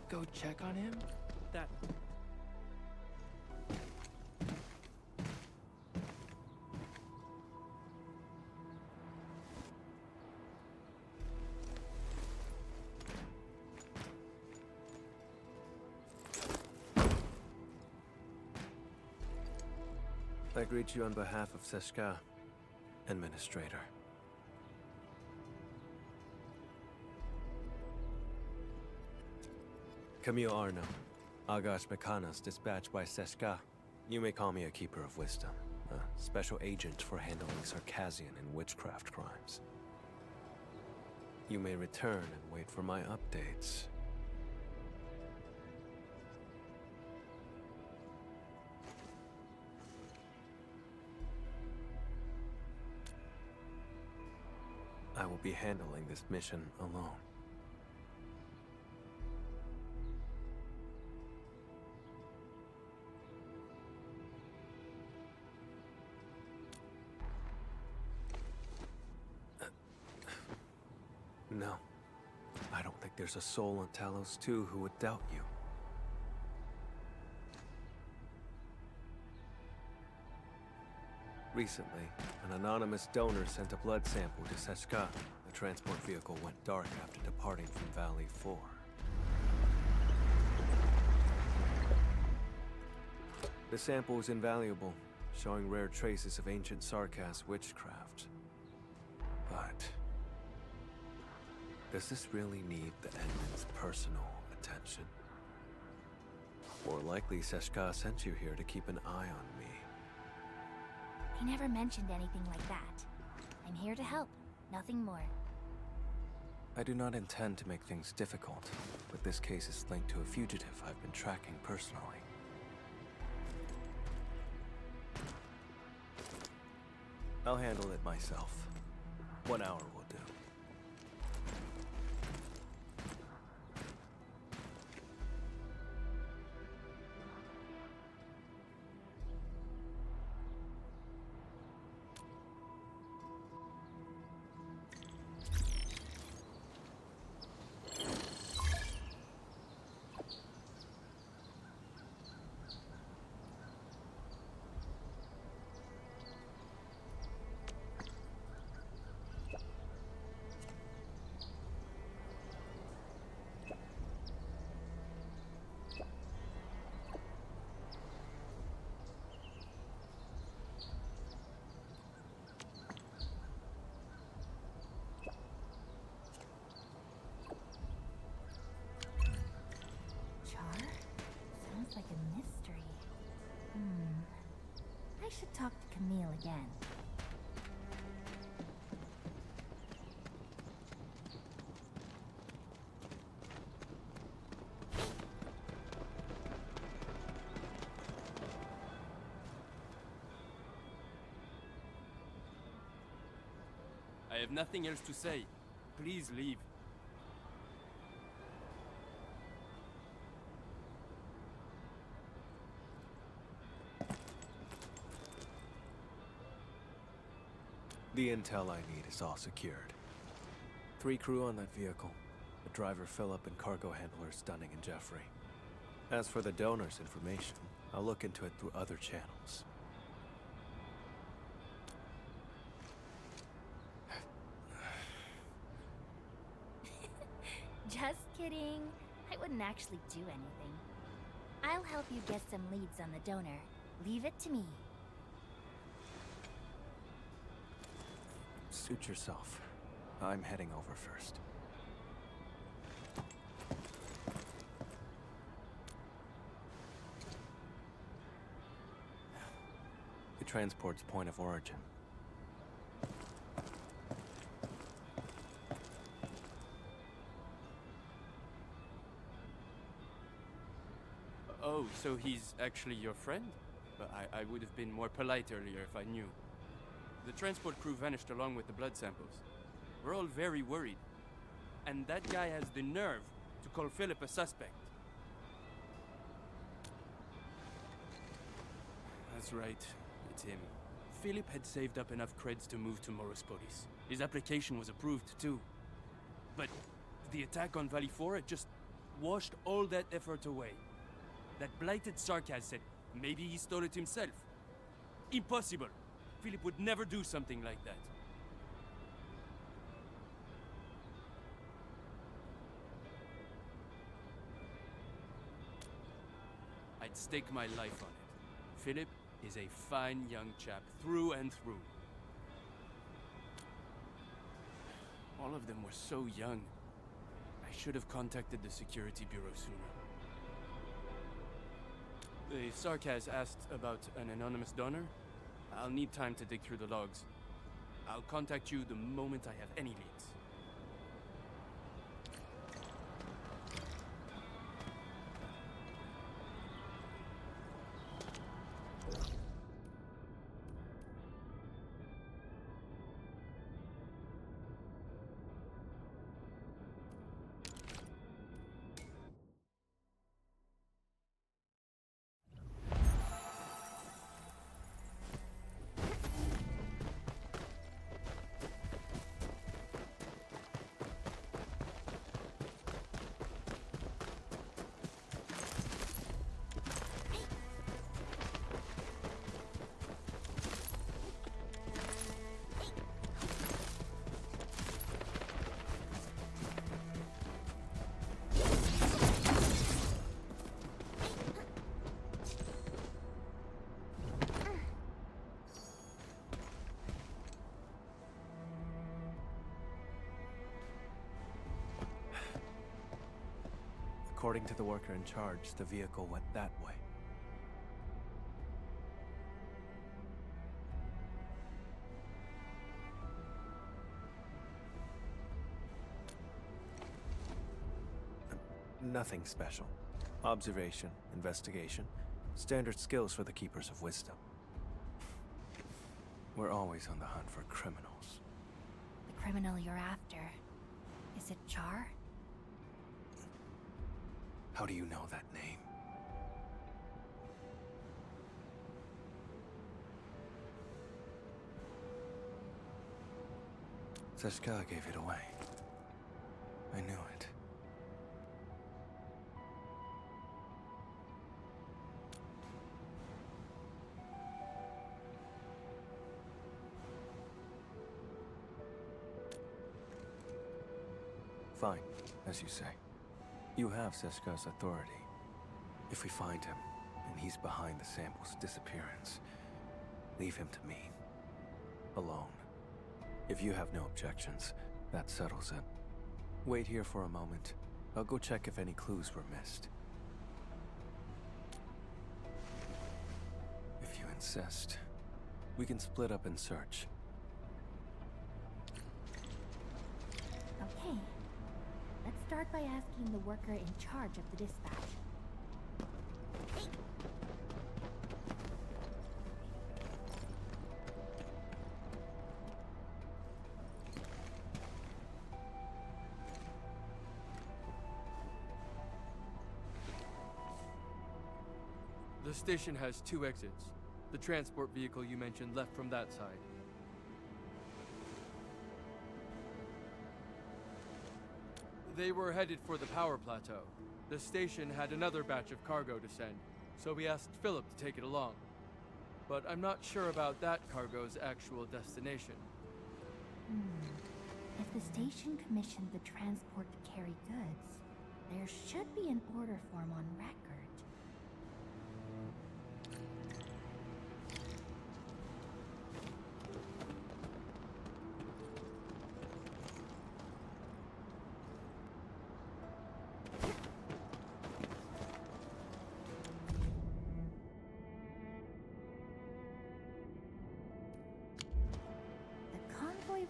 go check on him? That. I greet you on behalf of Seshka, Administrator. Camille Arno, Agash Mekanas, dispatched by Seshka. You may call me a Keeper of Wisdom, a special agent for handling Circassian and witchcraft crimes. You may return and wait for my updates. I will be handling this mission alone. No. I don't think there's a soul on Talos 2 who would doubt you. Recently, an anonymous donor sent a blood sample to Seshka. The transport vehicle went dark after departing from Valley 4. The sample is invaluable, showing rare traces of ancient Sarkas witchcraft. But does this really need the Edmund's personal attention? More likely, Seshka sent you here to keep an eye on me. He never mentioned anything like that. I'm here to help, nothing more. I do not intend to make things difficult, but this case is linked to a fugitive I've been tracking personally. I'll handle it myself. 1 hour will do. I should talk to Camille again. I have nothing else to say. Please leave. The intel I need is all secured. 3 crew on that vehicle. The driver Philip and cargo handlers Dunning and Jeffrey. As for the donor's information, I'll look into it through other channels. Just kidding. I wouldn't actually do anything. I'll help you get some leads on the donor. Leave it to me. Suit yourself. I'm heading over first. The transport's point of origin. Oh, so he's actually your friend? I would have been more polite earlier if I knew. The transport crew vanished along with the blood samples. We're all very worried. And that guy has the nerve to call Philip a suspect. That's right, it's him. Philip had saved up enough creds to move to Morospolis. His application was approved too. But the attack on Valley 4, it just washed all that effort away. That blighted sarcasm said maybe he stole it himself. Impossible. Philip would never do something like that. I'd stake my life on it. Philip is a fine young chap through and through. All of them were so young. I should have contacted the security bureau sooner. The Sarkaz asked about an anonymous donor. I'll need time to dig through the logs. I'll contact you the moment I have any leads. According to the worker in charge, the vehicle went that way. Nothing special. Observation, investigation, standard skills for the Keepers of Wisdom. We're always on the hunt for criminals. The criminal you're after. Is it Char? How do you know that name? Seshka gave it away. I knew it. Fine, as you say. You have Seshka's authority. If we find him, and he's behind the sample's disappearance, leave him to me. Alone. If you have no objections, that settles it. Wait here for a moment. I'll go check if any clues were missed. If you insist, we can split up and search. Okay. Let's start by asking the worker in charge of the dispatch. The station has 2 exits. The transport vehicle you mentioned left from that side. They were headed for the power plateau. The station had another batch of cargo to send, so we asked Philip to take it along. But I'm not sure about that cargo's actual destination. If the station commissioned the transport to carry goods, there should be an order form on record.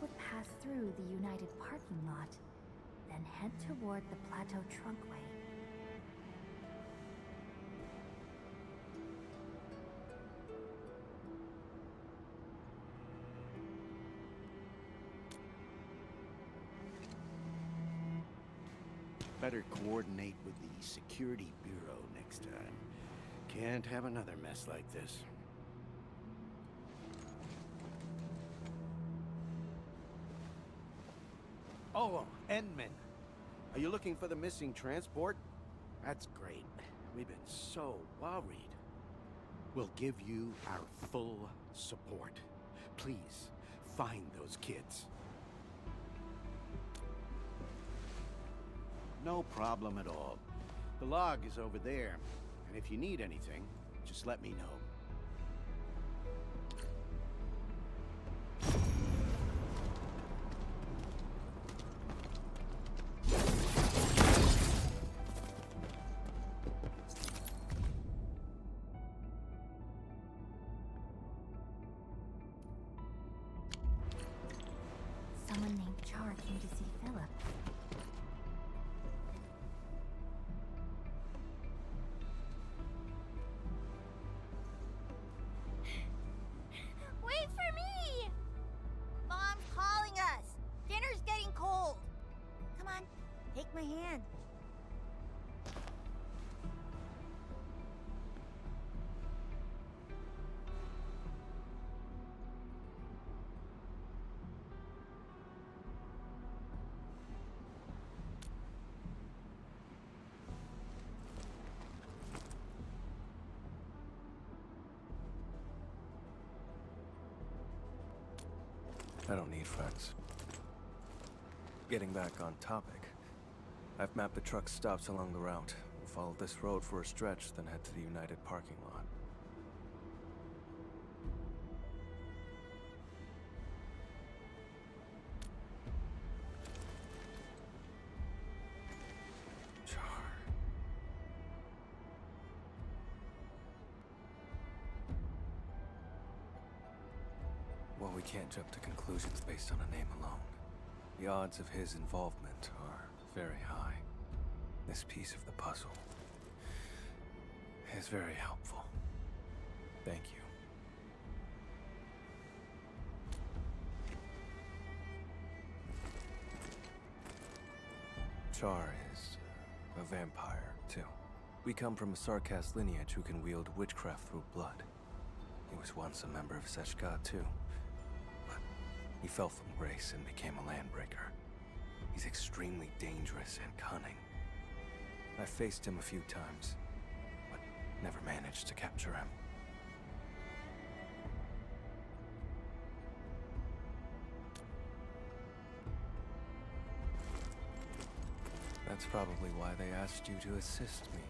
Would pass through the United parking lot, then head toward the Plateau Trunkway. Better coordinate with the Security Bureau next time. Can't have another mess like this. Oh, Endman. Are you looking for the missing transport? That's great. We've been so worried. We'll give you our full support. Please, find those kids. No problem at all. The log is over there, and if you need anything, just let me know. Someone named Char came to see Philip. Wait for me! Mom's calling us. Dinner's getting cold. Come on, take my hand. I don't need friends. Getting back on topic, I've mapped the truck stops along the route. We'll follow this road for a stretch, then head to the United parking lot. Char. Well, we can't jump to conclusions based on a name alone. The odds of his involvement are very high. This piece of the puzzle is very helpful. Thank you. Char is a vampire, too. We come from a Sarkast lineage who can wield witchcraft through blood. He was once a member of Seshka, too. But he fell from grace and became a landbreaker. He's extremely dangerous and cunning. I faced him a few times, but never managed to capture him. That's probably why they asked you to assist me.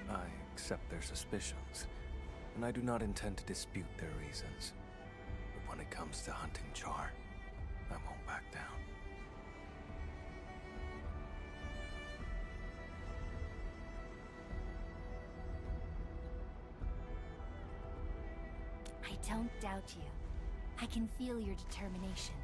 I accept their suspicions, and I do not intend to dispute their reasons. But when it comes to hunting Char, I won't back down. I don't doubt you. I can feel your determination.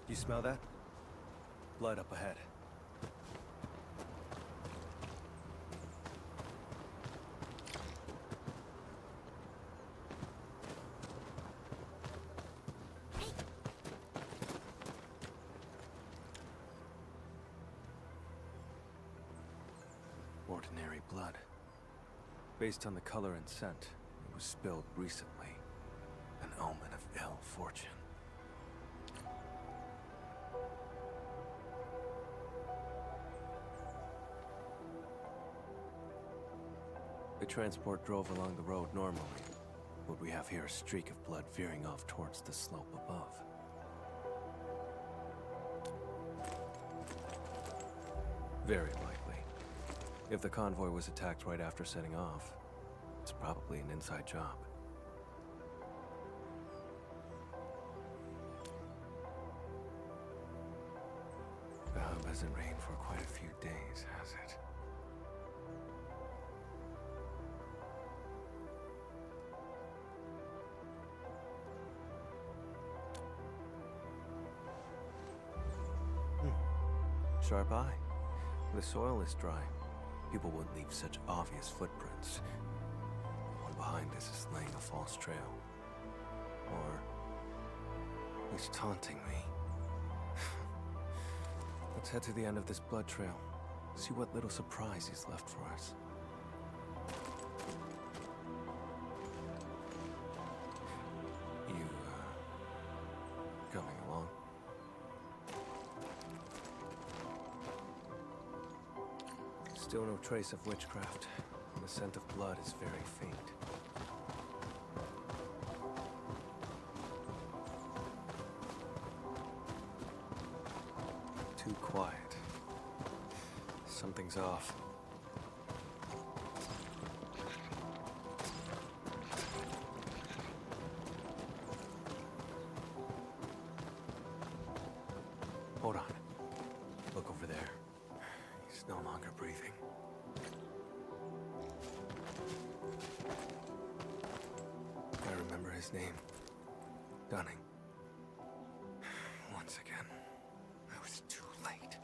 You smell that? Blood up ahead. Ordinary blood. Based on the color and scent, it was spilled recently. An omen of ill fortune. The transport drove along the road normally. Would we have here a streak of blood veering off towards the slope above? Very likely. If the convoy was attacked right after setting off, it's probably an inside job. The hub hasn't rained for quite a few days, has it? Sharp eye. The soil is dry. People wouldn't leave such obvious footprints. The one behind us is laying a false trail. Or he's taunting me. Let's head to the end of this blood trail. See what little surprise he's left for us. You, coming along? Still no trace of witchcraft, and the scent of blood is very faint. Too quiet. Something's off. Hold on. Look over there. He's no longer breathing. I remember his name. Dunning. Once again, I was too late.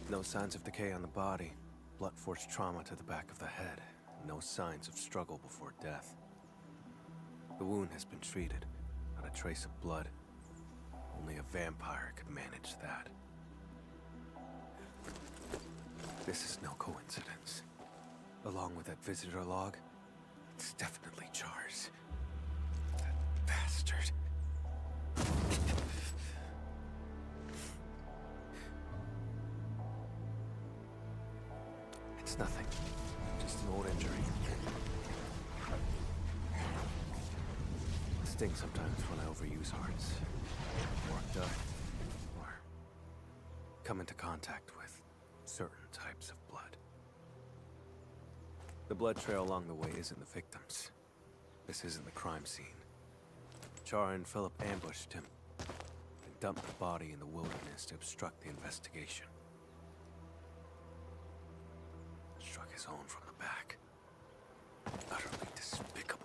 No signs of decay on the body. Blunt-force trauma to the back of the head. No signs of struggle before death. The wound has been treated. Not a trace of blood. Only a vampire could manage that. This is no coincidence. Along with that visitor log, it's definitely Char's. That bastard. It's nothing. Just an old injury. It stings sometimes when I overuse hearts. Worked up. Or come into contact with certain types of blood. The blood trail along the way isn't the victims. This isn't the crime scene. Char and Philip ambushed him and dumped the body in the wilderness to obstruct the investigation. Struck his own from the back. Utterly despicable.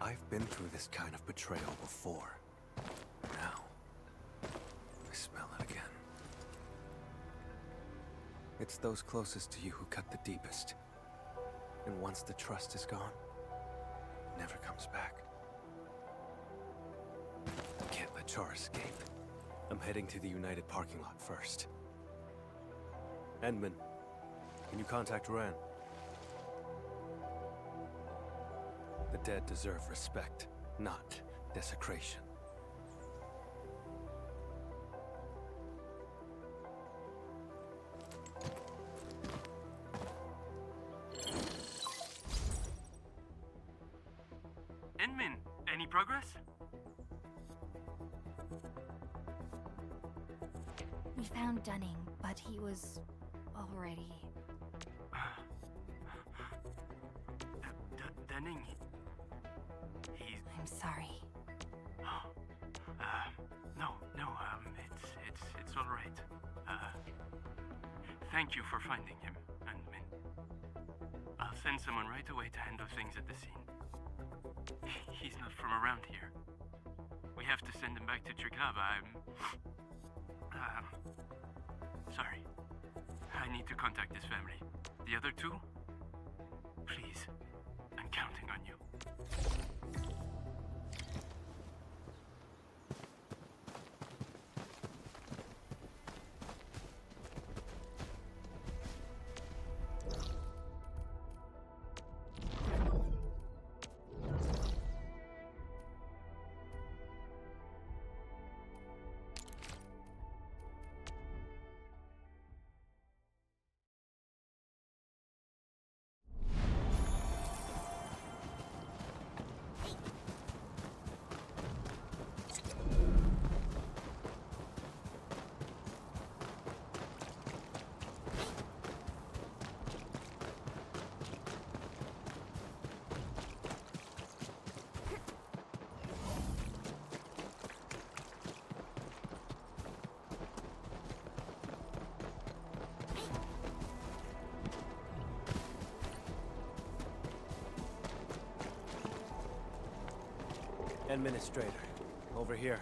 I've been through this kind of betrayal before. Now, I smell it again. It's those closest to you who cut the deepest. And once the trust is gone, it never comes back. I can't let Char escape. I'm heading to the United parking lot first. Endman, can you contact Ren? The dead deserve respect, not desecration. Endman, any progress? We found Dunning, but he was already... Dunning. He's... I'm sorry. It's all right. Thank you for finding him, Endman. I'll send someone right away to handle things at the scene. He's not from around here. We have to send him back to Triglav. Sorry. I need to contact his family. The other two? Please. I'm counting on you. Administrator, over here.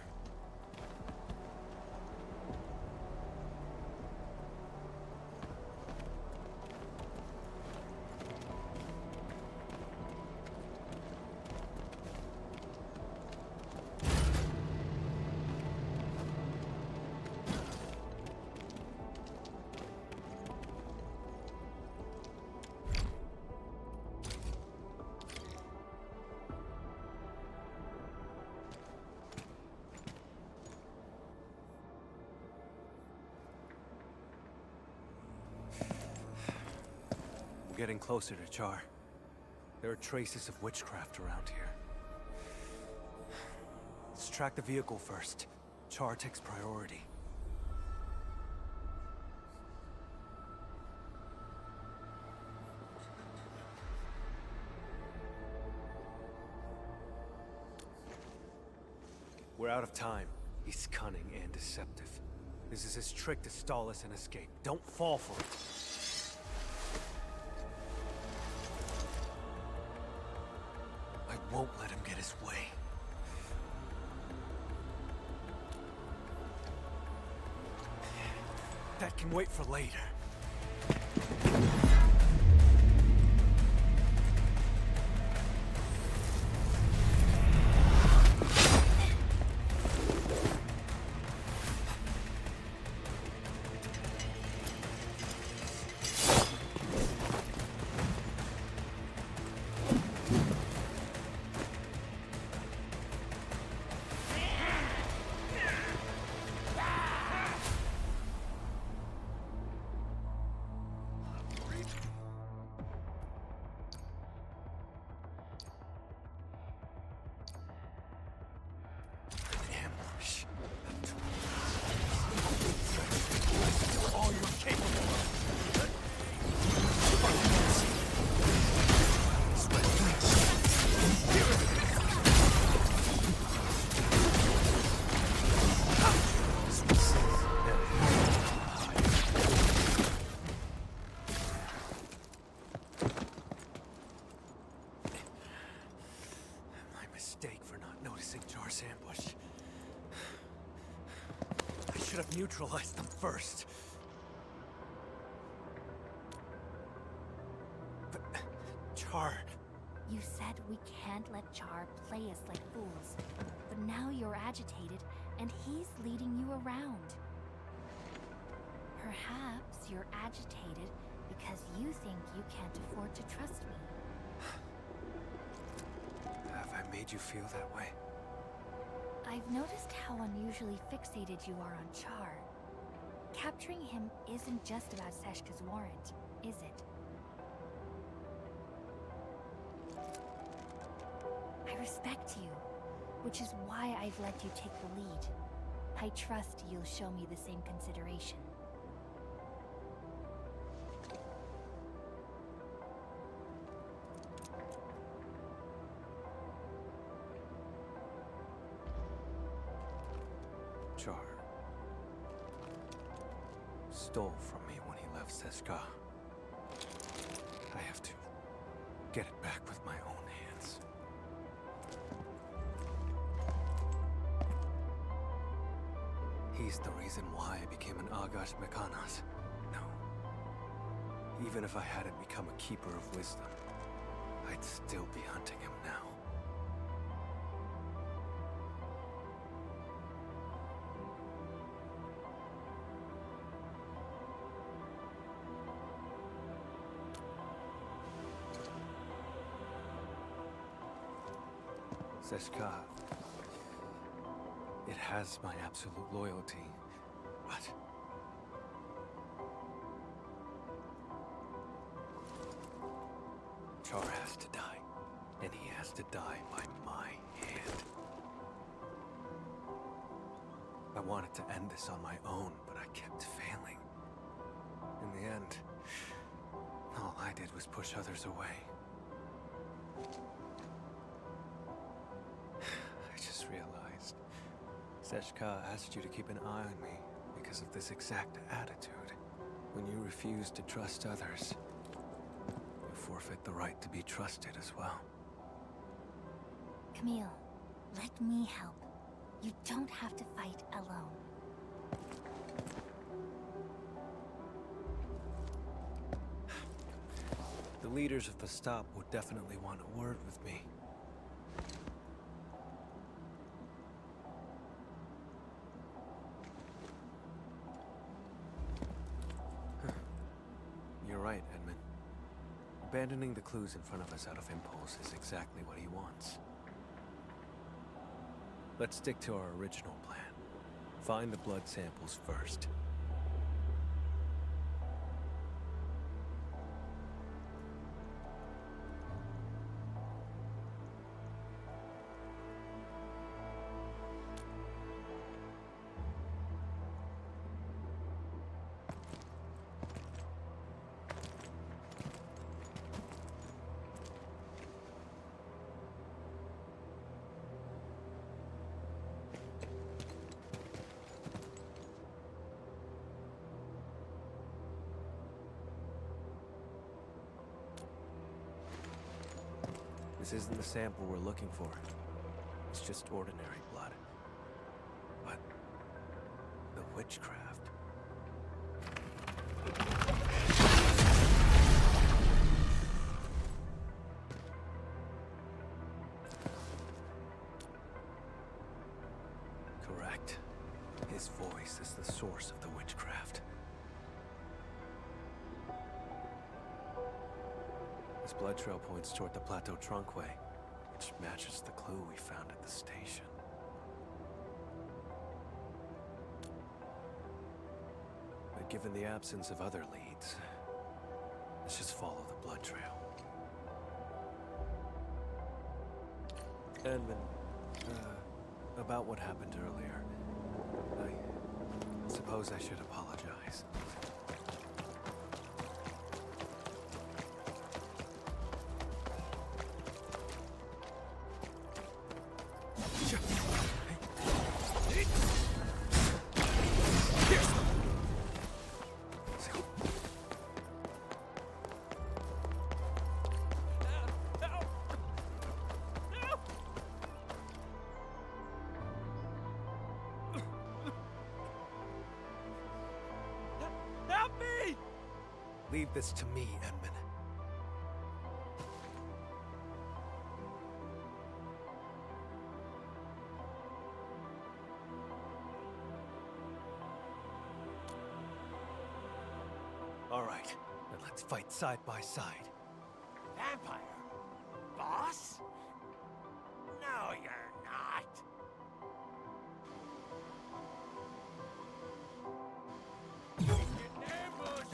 I'm getting closer to Char. There are traces of witchcraft around here. Let's track the vehicle first. Char takes priority. We're out of time. He's cunning and deceptive. This is his trick to stall us and escape. Don't fall for it. I won't let him get his way. That can wait for later. Ambush. I should have neutralized them first. But Char... You said we can't let Char play us like fools. But now you're agitated, and he's leading you around. Perhaps you're agitated because you think you can't afford to trust me. Have I made you feel that way? I've noticed how unusually fixated you are on Char. Capturing him isn't just about Seshka's warrant, is it? I respect you, which is why I've let you take the lead. I trust you'll show me the same consideration. Char stole from me when he left Seshka. I have to get it back with my own hands. He's the reason why I became an Agash Mekanas. No. Even if I hadn't become a Keeper of Wisdom, I'd still be hunting him now. Seshka, it has my absolute loyalty, but... Char has to die, and he has to die by my hand. I wanted to end this on my own, but I kept failing. In the end, all I did was push others away. Realized Seshka asked you to keep an eye on me because of this exact attitude. When you refuse to trust others, you forfeit the right to be trusted as well. Camille, let me help. You don't have to fight alone. The leaders of the stop would definitely want a word with me. You're right, Edmund. Abandoning the clues in front of us out of impulse is exactly what he wants. Let's stick to our original plan. Find the blood samples first. This isn't the sample we're looking for. It's just ordinary blood. But the witchcraft. Correct. His voice is the source of the witchcraft. This blood trail points toward the Plateau Trunckway, which matches the clue we found at the station. But given the absence of other leads, let's just follow the blood trail. Edmund, about what happened earlier, I suppose I should apologize. Leave this to me, Edmund. All right, then let's fight side by side. Vampire? Boss? No, you're not. He's getting ambushed!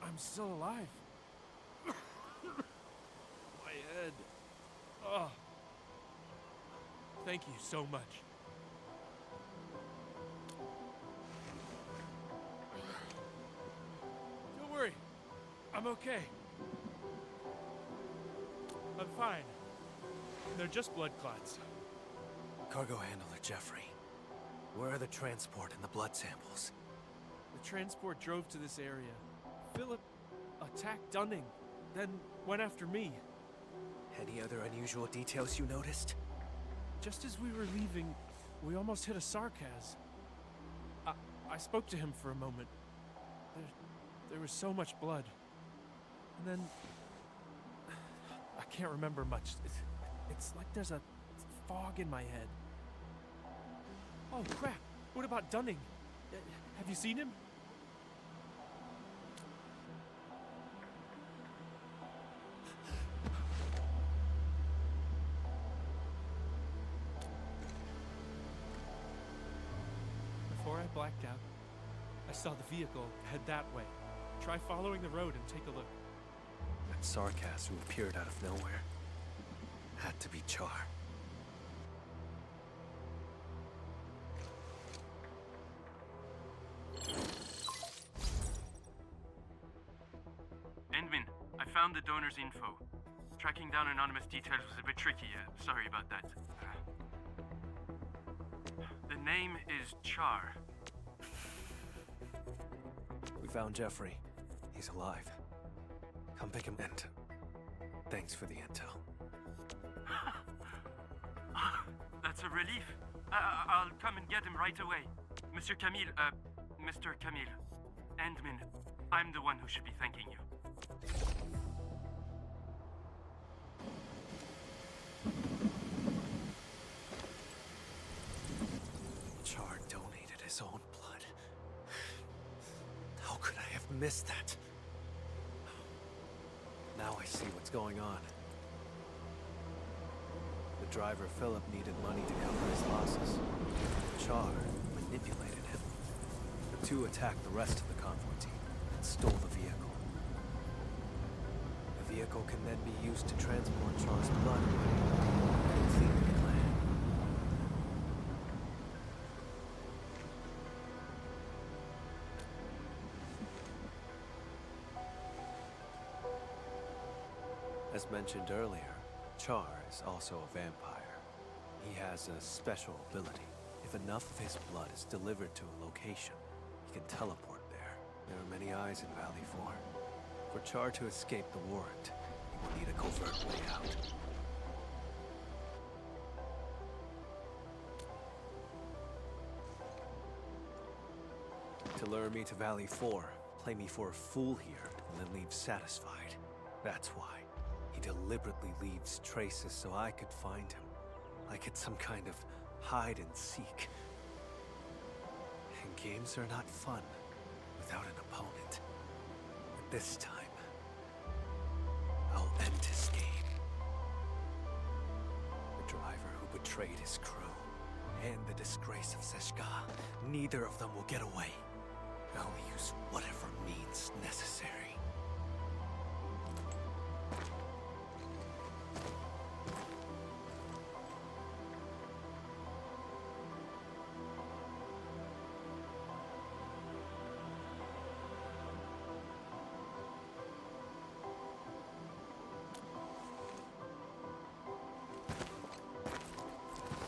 I'm still alive. My head. Oh. Thank you so much. Don't worry. I'm okay. I'm fine. They're just blood clots. Cargo handler Jeffrey, where are the transport and the blood samples? The transport drove to this area. Philip attacked Dunning, then went after me. Any other unusual details you noticed? Just as we were leaving, we almost hit a Sarkaz. I spoke to him for a moment. There was so much blood. And then... I can't remember much. It's like there's a fog in my head. Oh, crap! What about Dunning? Have you seen him? Before I blacked out, I saw the vehicle head that way. Try following the road and take a look. That Sarkaz who appeared out of nowhere had to be Char. Endman, I found the donor's info. Tracking down anonymous details was a bit tricky. Sorry about that. The name is Char. We found Jeffrey. He's alive. Come pick him, and thanks for the intel. That's a relief. I'll come and get him right away. Mr. Camille, Mr. Camille. Endman, I'm the one who should be thanking you. Char donated his own blood. How could I have missed that? Now I see what's going on. The driver, Philip, needed money to cover his losses. Char manipulated him. The two attacked the rest of the convoy team and stole the vehicle. The vehicle can then be used to transport Char's blood, completing the plan. As mentioned earlier, Char is also a vampire. He has a special ability. If enough of his blood is delivered to a location, he can teleport there. There are many eyes in Valley 4. For Char to escape the warrant, he will need a covert way out. To lure me to Valley 4, play me for a fool here, and then leave satisfied. That's why. He deliberately leaves traces so I could find him. Like it's some kind of hide and seek. And games are not fun without an opponent. But this time, I'll end his game. The driver who betrayed his crew, and the disgrace of Seshka, neither of them will get away. I'll use whatever means necessary.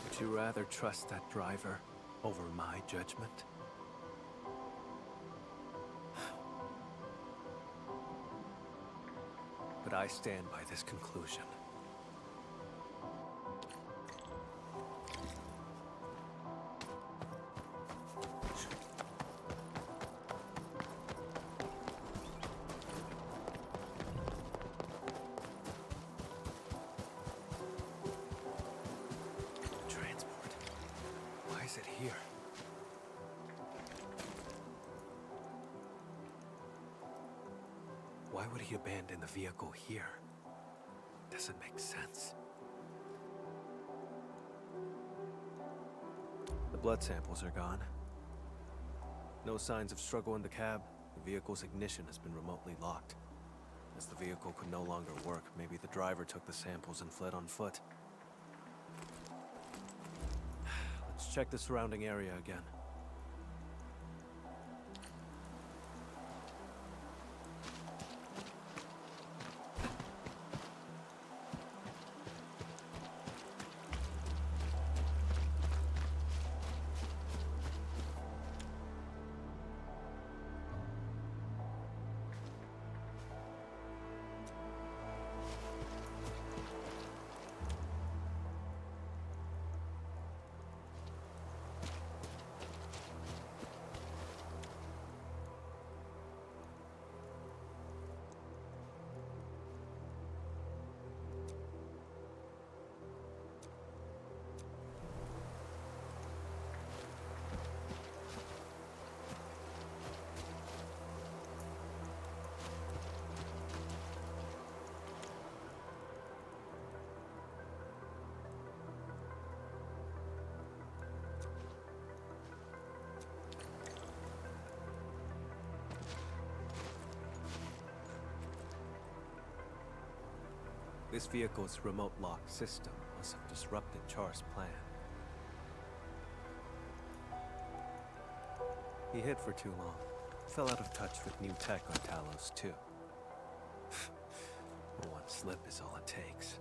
Would you rather trust that driver over my judgment? But I stand by this conclusion. Transport. Why is it here? Why would he abandon the vehicle here? Doesn't make sense. The blood samples are gone. No signs of struggle in the cab. The vehicle's ignition has been remotely locked. As the vehicle could no longer work, maybe the driver took the samples and fled on foot. Let's check the surrounding area again. This vehicle's remote lock system must have disrupted Char's plan. He hid for too long. Fell out of touch with new tech on Talos, too. One slip is all it takes.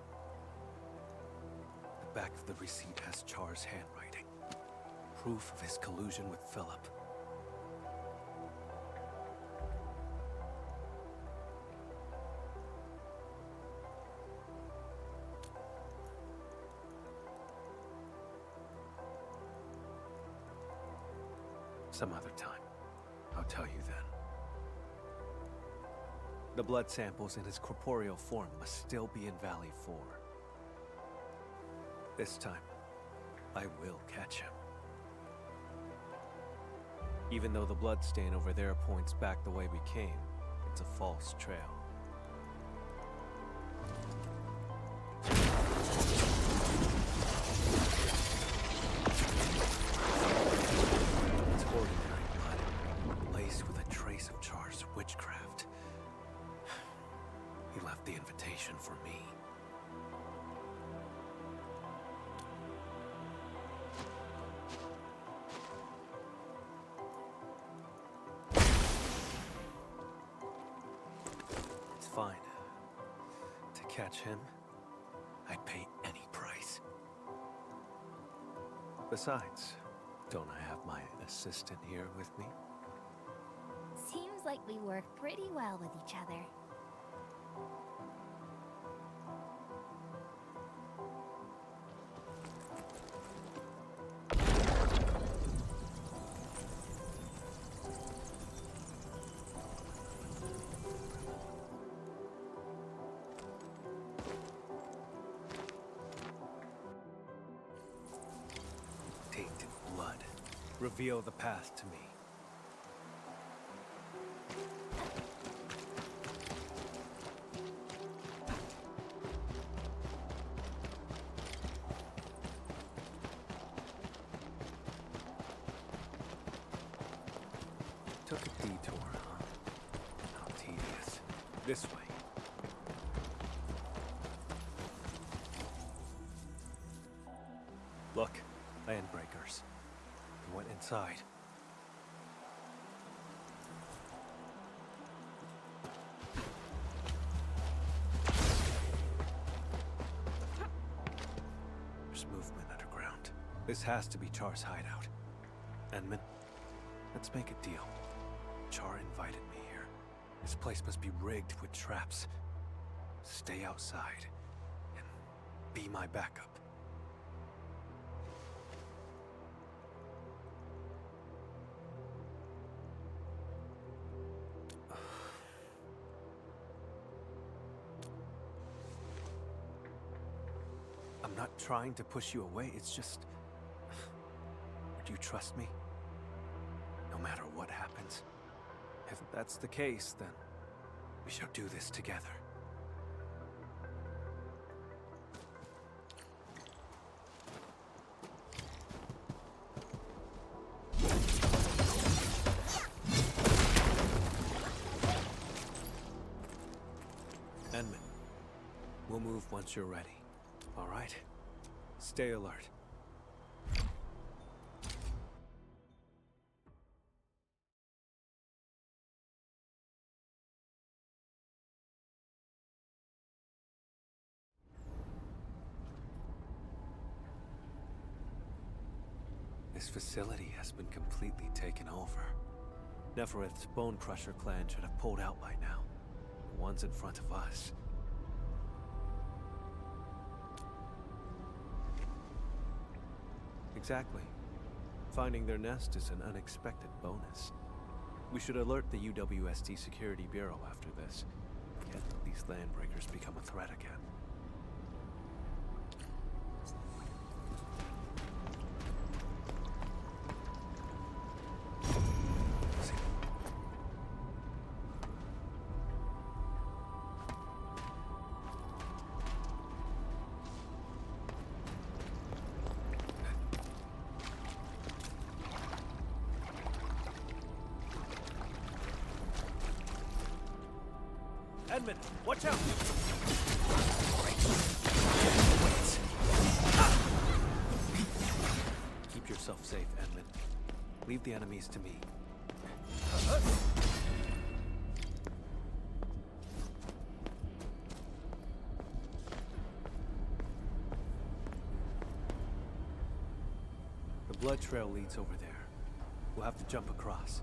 The back of the receipt has Char's handwriting. Proof of his collusion with Philip. Some other time. I'll tell you then. The blood samples in his corporeal form must still be in Valley 4. This time, I will catch him. Even though the blood stain over there points back the way we came, it's a false trail. Witchcraft. He left the invitation for me. catch him, I'd pay any price. Besides, don't I have my assistant here with me? Seems like we work pretty well with each other. Tainted blood. Reveal the path to me. Took a detour, huh? How tedious. This way. Look, land breakers. We went inside. There's movement underground. This has to be Char's hideout. Enman, let's make a deal. Char invited me here. This place must be rigged with traps. Stay outside and be my backup. I'm not trying to push you away, it's just... Do you trust me? No matter what happens? If that's the case, then we shall do this together. Enman, we'll move once you're ready. All right? Stay alert. This facility has been completely taken over. Neferith's Bone Crusher clan should have pulled out by now. The ones in front of us. Exactly. Finding their nest is an unexpected bonus. We should alert the UWSD Security Bureau after this. Yet these landbreakers become a threat again. Edmund, watch out! Keep yourself safe, Edmund. Leave the enemies to me. The blood trail leads over there. We'll have to jump across.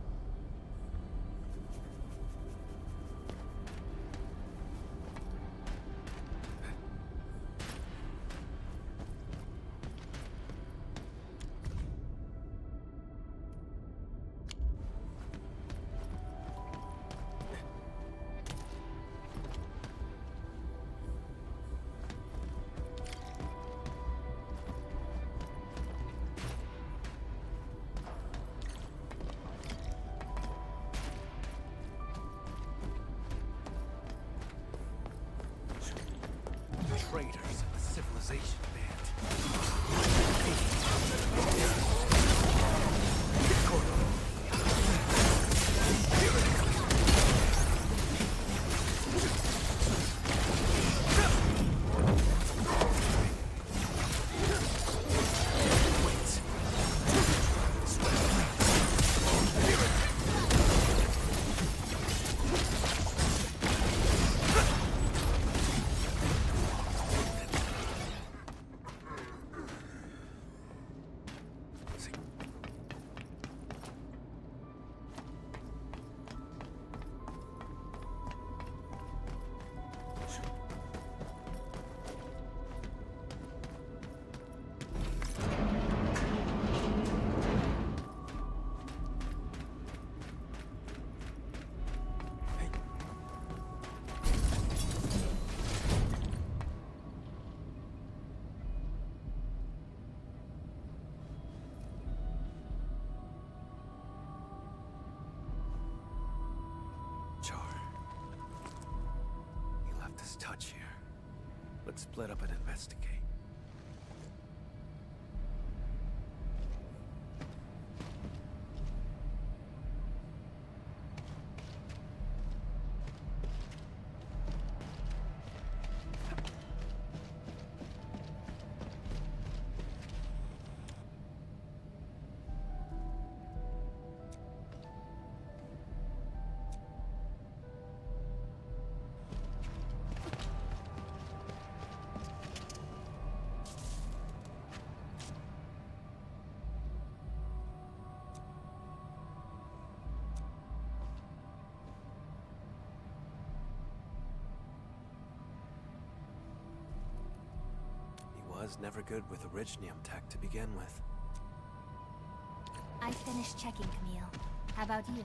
Traitors of the civilization band. doctor's touch here. Let's split up and investigate. Was never good with Originium tech to begin with. I finished checking, Camille. How about you?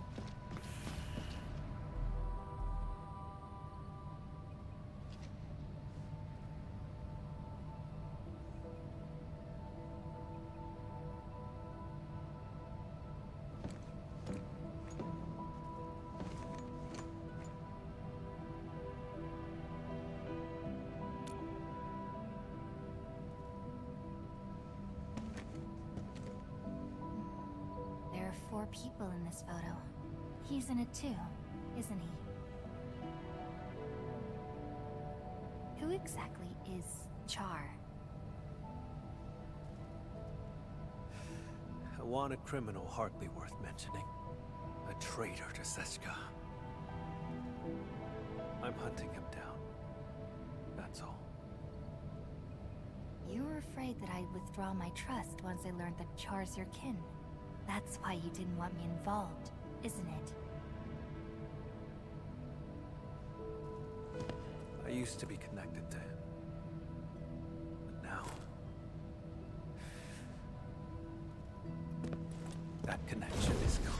There are 4 people in this photo. He's in it too, isn't he? Who exactly is Char? A wanted criminal hardly worth mentioning. A traitor to Seska. I'm hunting him down. That's all. You were afraid that I'd withdraw my trust once I learned that Char's your kin. That's why you didn't want me involved, isn't it? I used to be connected to him. But now... that connection is gone.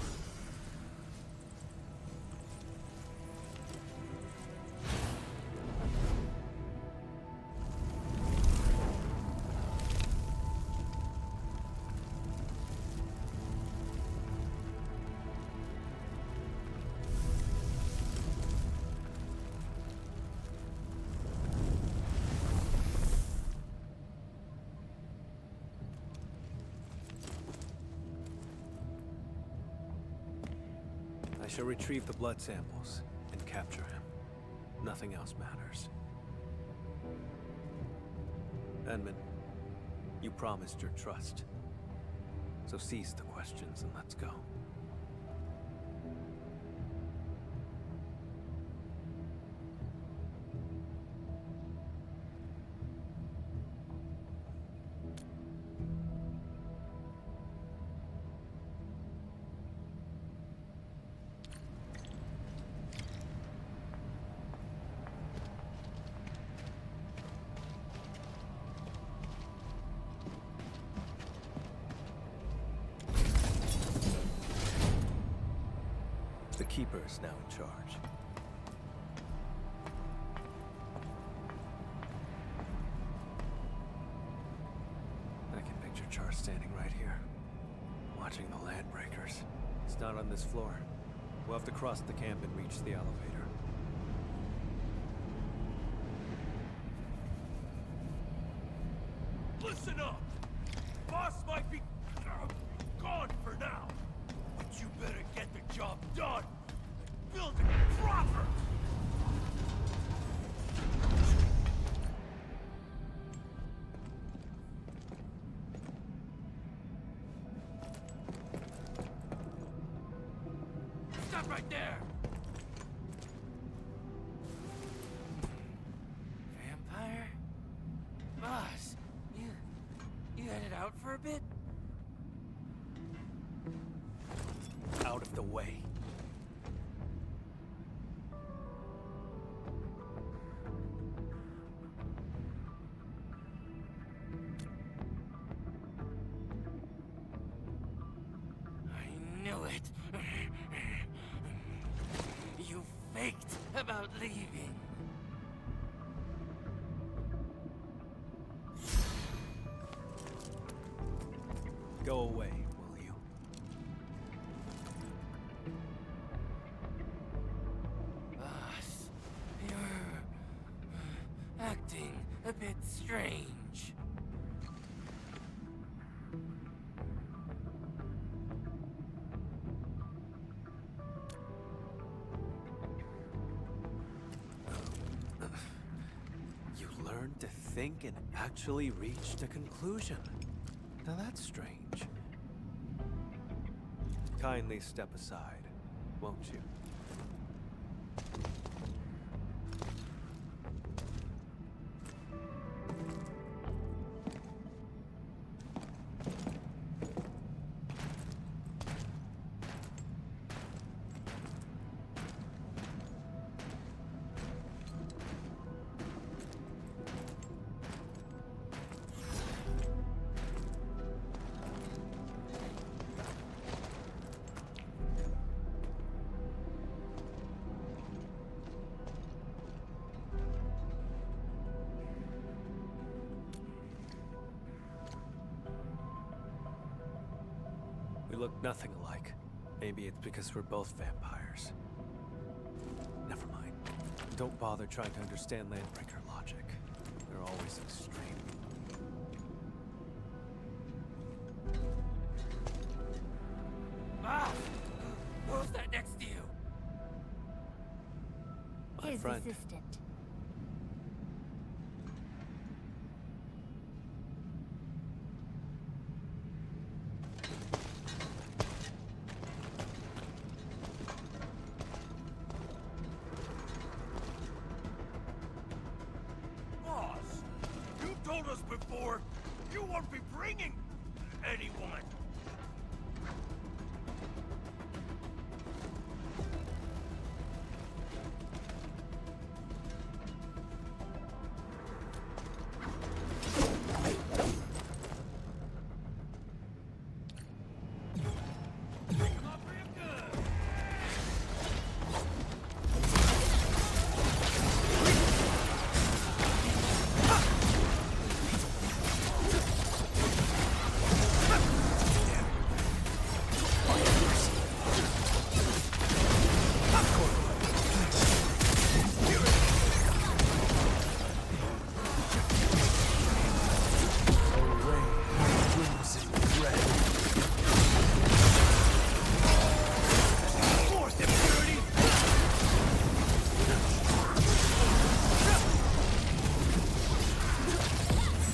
I shall retrieve the blood samples and capture him. Nothing else matters. Edmund, you promised your trust. So cease the questions and let's go. The Keeper is now in charge. I can picture Char standing right here, watching the land breakers. It's not on this floor. We'll have to cross the camp and reach the elevator. Listen up! Boss might be gone for now, but you better get the job done and build it proper! Stop right there! Vampire? Boss, you headed out for a bit? Out of the way. I knew it. You faked about leaving. Go away, will you? Boss, a bit strange. You learned to think and actually reached a conclusion. Now that's strange. Kindly step aside, won't you? We look nothing alike. Maybe it's because we're both vampires. Never mind. Don't bother trying to understand Landbreaker logic. They're always extreme. Ah! Who's that next to you? My His friend. assistant. Boss, you told us before you won't be bringing anyone. Come on for your good. Fourth impurity.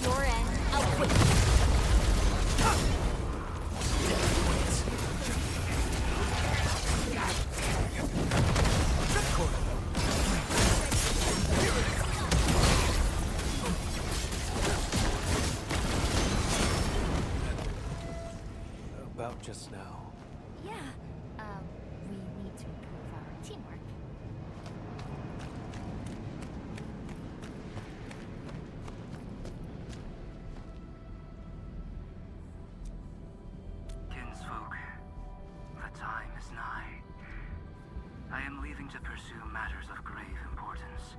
Your end. I'll quit. About just now. Yeah, we need to improve our teamwork. Kinsfolk, the time is nigh. I am leaving to pursue matters of grave importance.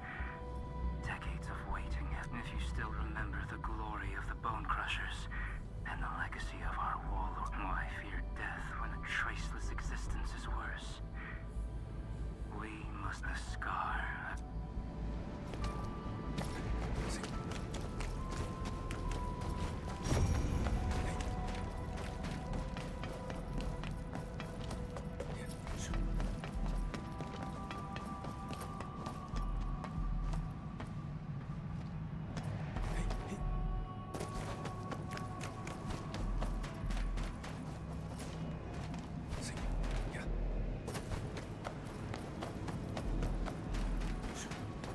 Decades of waiting, if you still remember the glory of the Bone Crushers and the legacy of our warlord. Why fear death when a traceless existence is worse? We must a scar.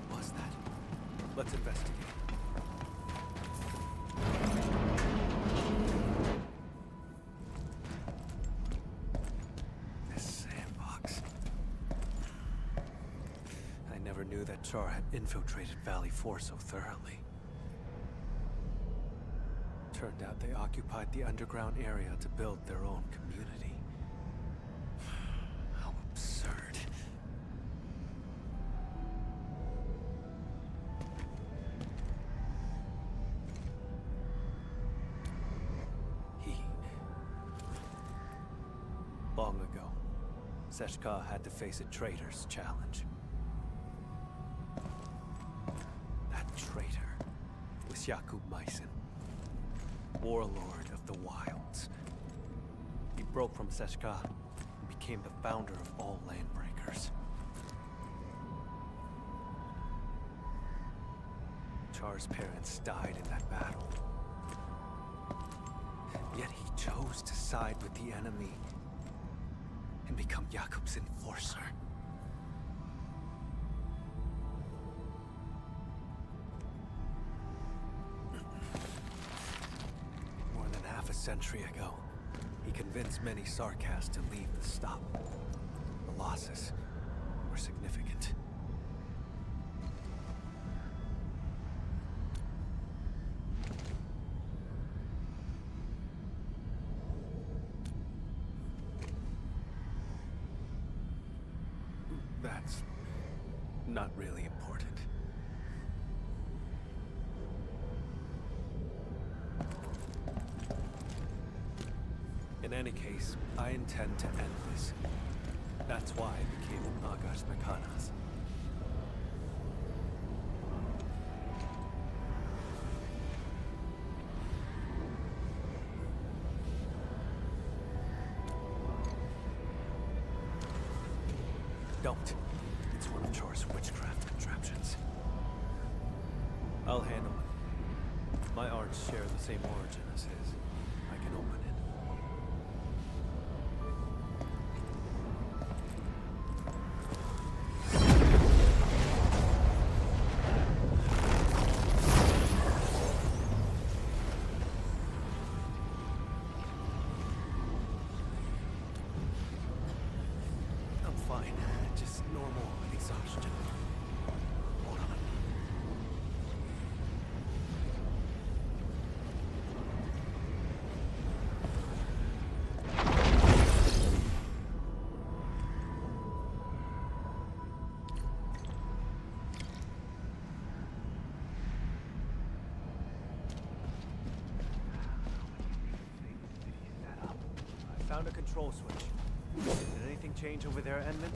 What's that? Let's investigate. This sandbox. I never knew that Char had infiltrated Valley 4 so thoroughly. Turned out they occupied the underground area to build their own community. How absurd. Long ago, Seshka had to face a traitor's challenge. That traitor Jakub Meissen, warlord of the wilds. He broke from Seshka and became the founder of all landbreakers. Char's parents died in that battle. Yet he chose to side with the enemy and become Jakub's enforcer. More than half a century ago, he convinced many Sarkas to leave the stop. The losses were significant. That's not really important. In any case, I intend to end this. That's why I became an Agash Mekanas. Don't. It's one of Char's witchcraft contraptions. I'll handle it. My arts share the same origin as his. I can open it. I'm fine. Just normal exhaustion. Hold on. I found a control switch. Did anything change over there, Edmund?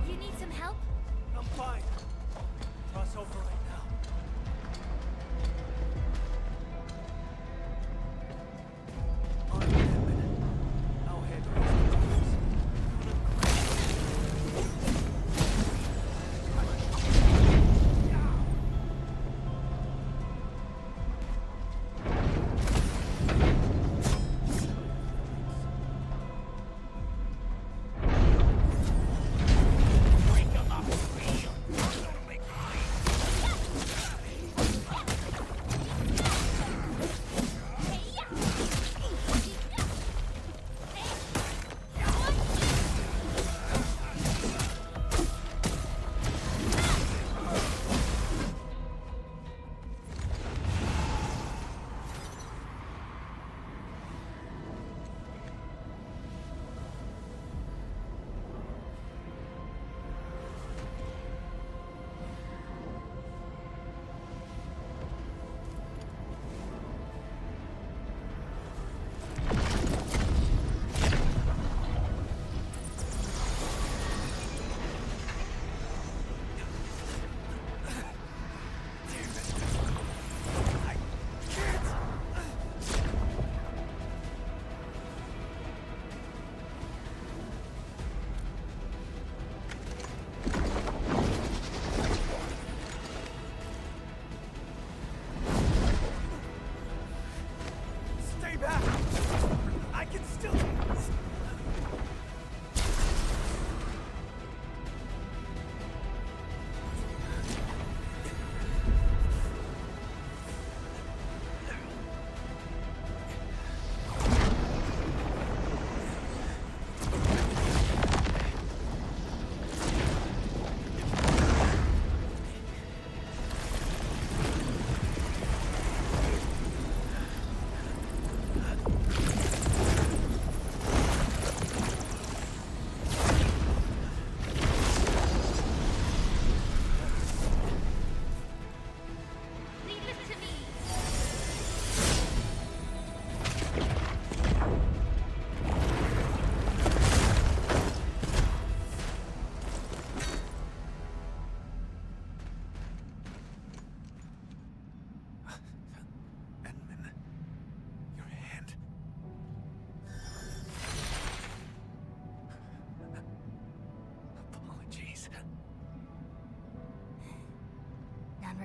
You need some help? I'm fine. Cross over right now. On your Edmund. I'll handle this.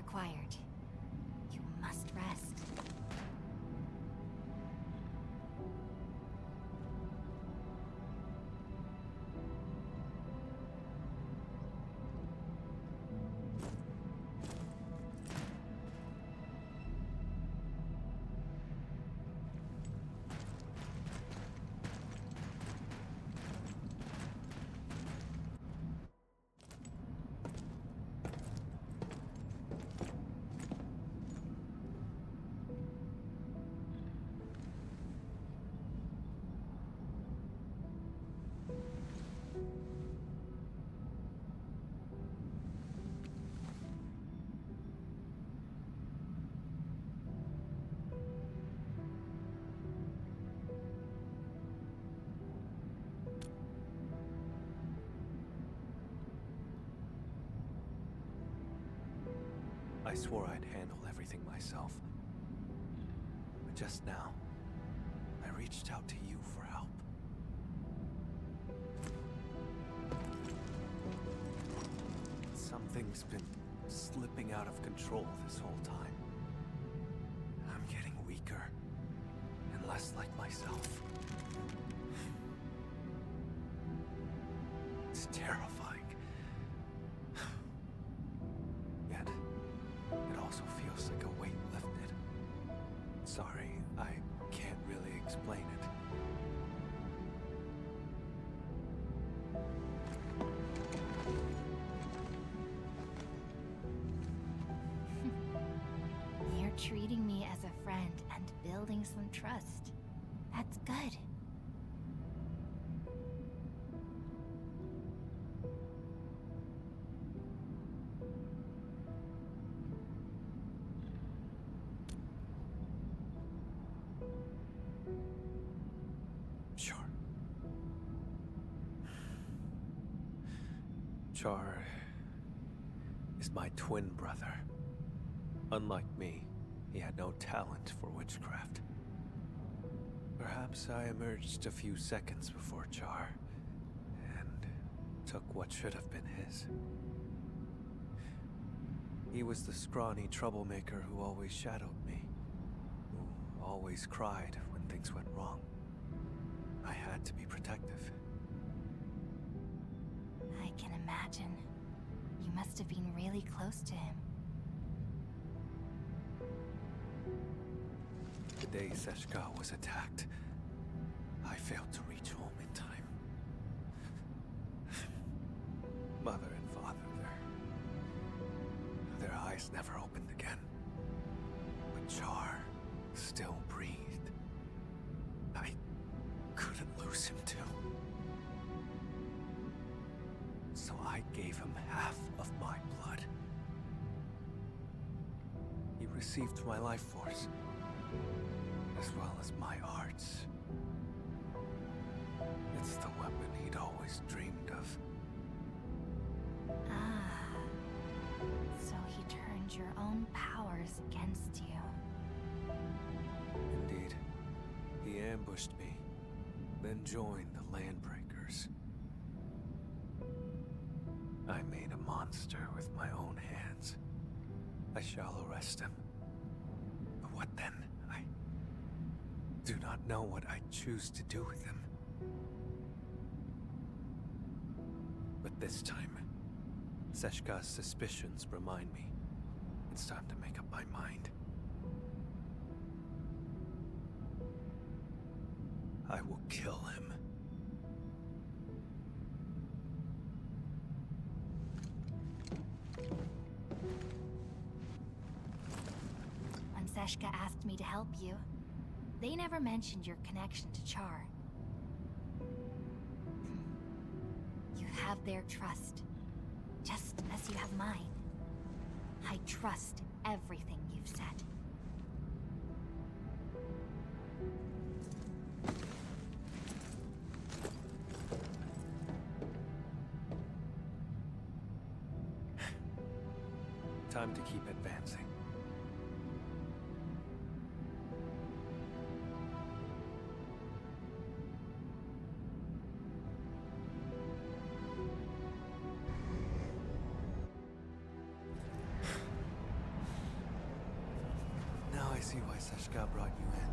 required. You must rest. I swore I'd handle everything myself. But just now, I reached out to you for help. Something's been slipping out of control this whole time. I'm getting weaker and less like myself. It's terrifying. Yet, it also feels like a weight lifted. Sorry, I can't really explain it. You're treating me as a friend and building some trust. That's good. Sure. Char is my twin brother. Unlike me, he had no talent for witchcraft. Perhaps I emerged a few seconds before Char, and took what should have been his. He was the scrawny troublemaker who always shadowed me, who always cried when things went wrong. I had to be protective. I can imagine. You must have been really close to him. The day Seshka was attacked, I failed to reach home in time. Mother and father, their eyes never opened again. But Char still breathed. I couldn't lose him too. So I gave him half of my blood. He received my life force, as well as my arts. It's the weapon he'd always dreamed of. Ah. So he turned your own powers against you. Indeed. He ambushed me, then joined the Landbreakers. I made a monster with my own hands. I shall arrest him. But what then? I do not know what I choose to do with him. But this time, Seshka's suspicions remind me it's time to make up my mind. I will kill him. When Seshka asked me to help you, they never mentioned your connection to Char. You have their trust, just as you have mine. I trust everything you've said. Time to keep advancing. see why Seshka brought you in.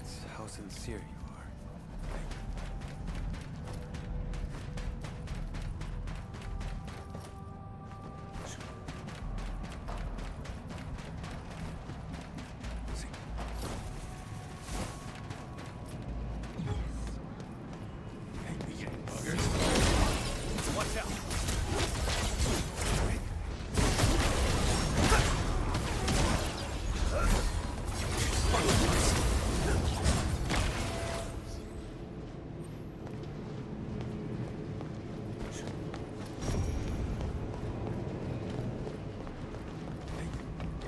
It's how sincere you are.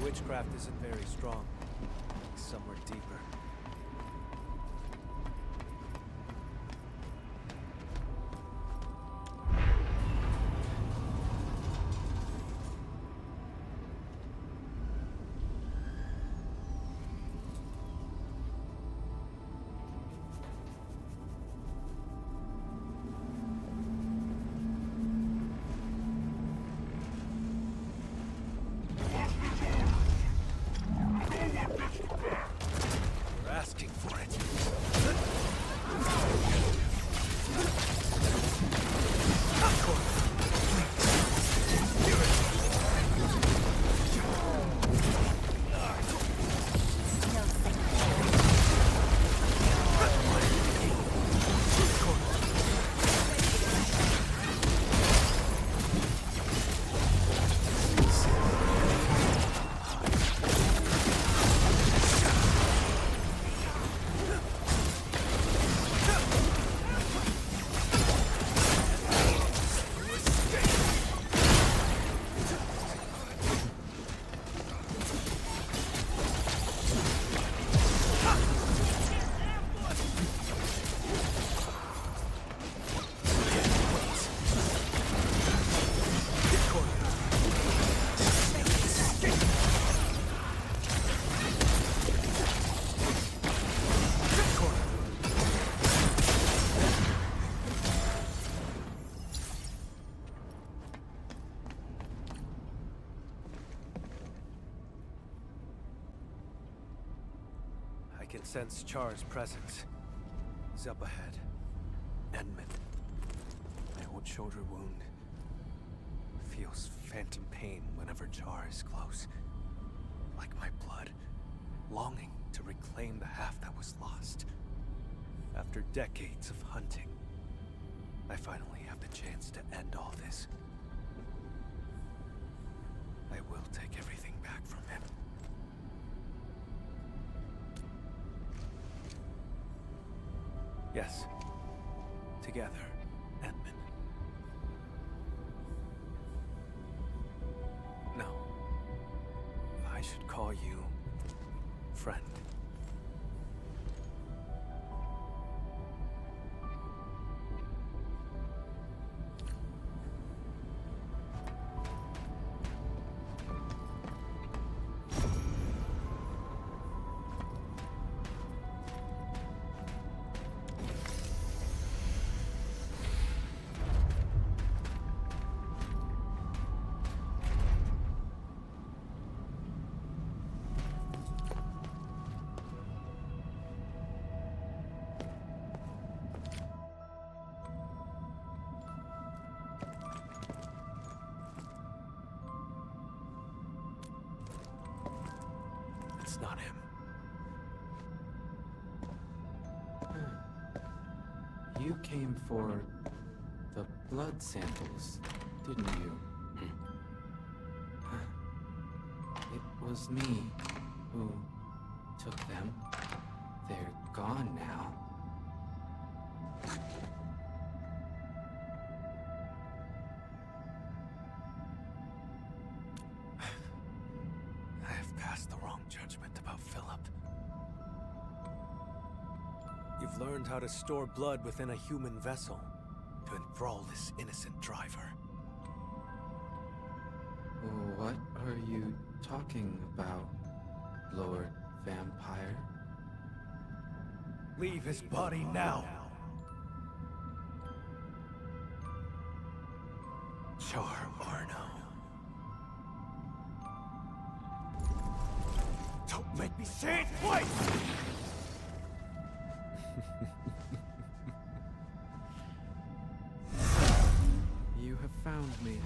Witchcraft isn't very strong. Somewhere deeper. You're asking for it. I can sense Char's presence. He's up ahead. Edmund. My old shoulder wound. Feels phantom pain whenever Char is close. Like my blood. Longing to reclaim the half that was lost. After decades of hunting, I finally have the chance to end all this. I will take everything back from him. Yes. Together, Edmund. No. I should call you friend. It's not him. You came for the blood samples, didn't you? It was me who took them. They're gone now. I have passed the wrong judgment about Philip. You've learned how to store blood within a human vessel to enthrall this innocent driver. What are you talking about, Lord Vampire? Leave his body now! Char Arno. Don't make me say it twice! You have found me.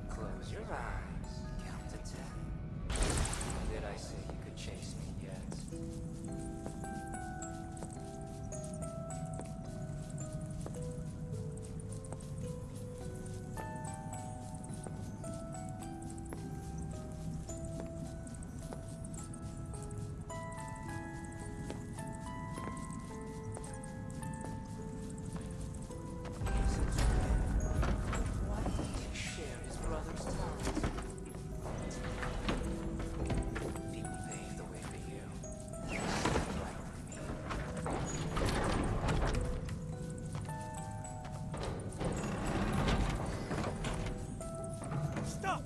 Close your eyes. Count to 10. Did I say you could chase me yet? Why did he share his brother's talent? People paved the way for you. Right for me. Stop!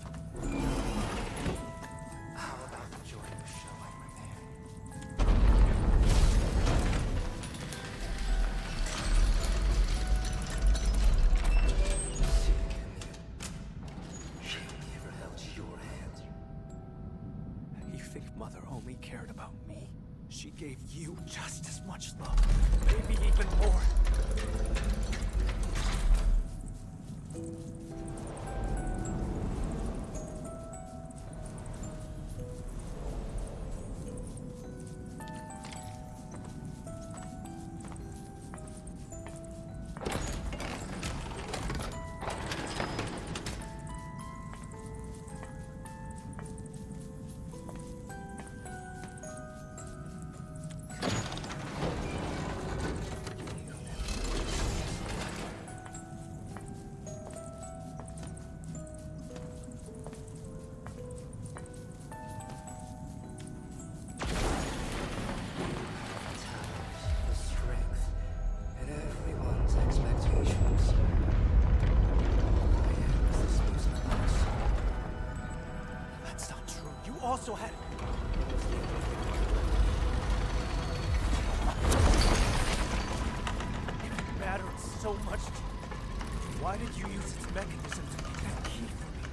How about enjoying the show I prepared? She never held your hand. You think Mother only cared about me? She gave you just as much love, maybe even more. The strength and everyone's expectations. I am this music box. That's not true. You also had it. It mattered so much to you. Why did you use its mechanism to make that key for me?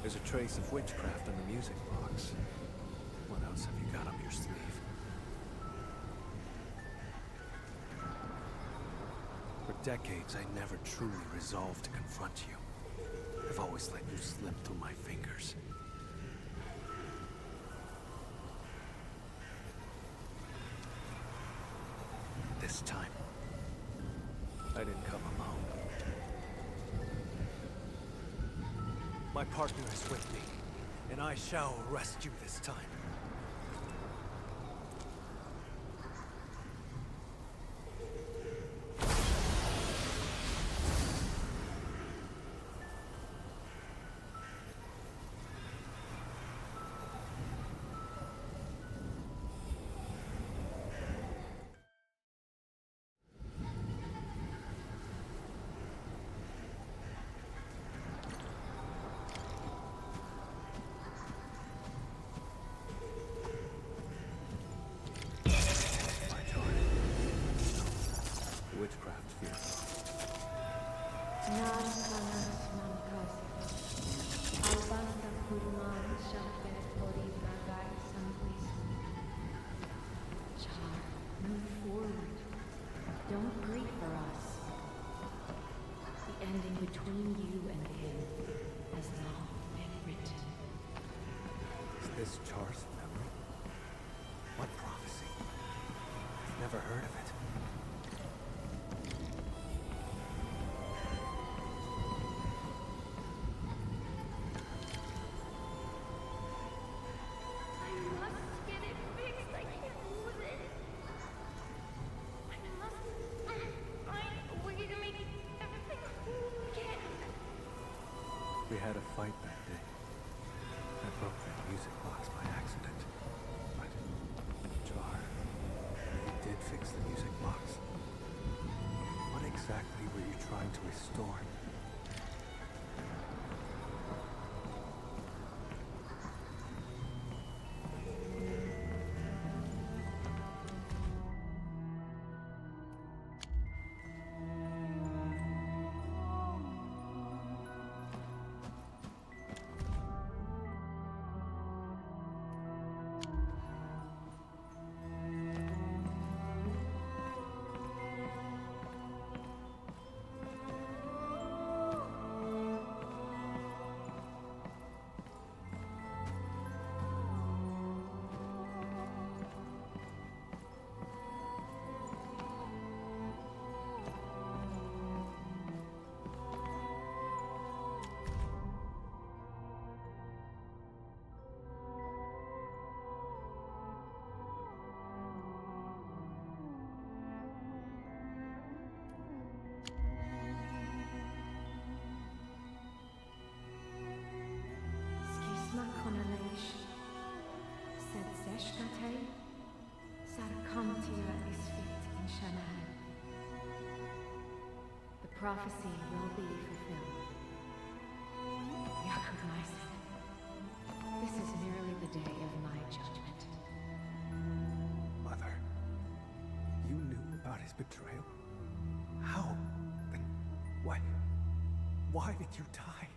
There's a trace of witchcraft on the music box. What else have you got up your sleeve? For decades, I never truly resolved to confront you. I've always let you slip through my fingers. This time, I didn't come alone. My partner is with me, and I shall arrest you this time. Witchcraft field. Move forward. Don't grieve for us. The ending between you and him has long been written. Is this Char's memory? What prophecy? I've never heard of it. We had a fight that day. I broke that music box by accident. But, Char, you did fix the music box. What exactly were you trying to restore? The prophecy will be fulfilled. Recognize it. This is merely the day of my judgment. Mother, you knew about his betrayal? How? Then why did you die?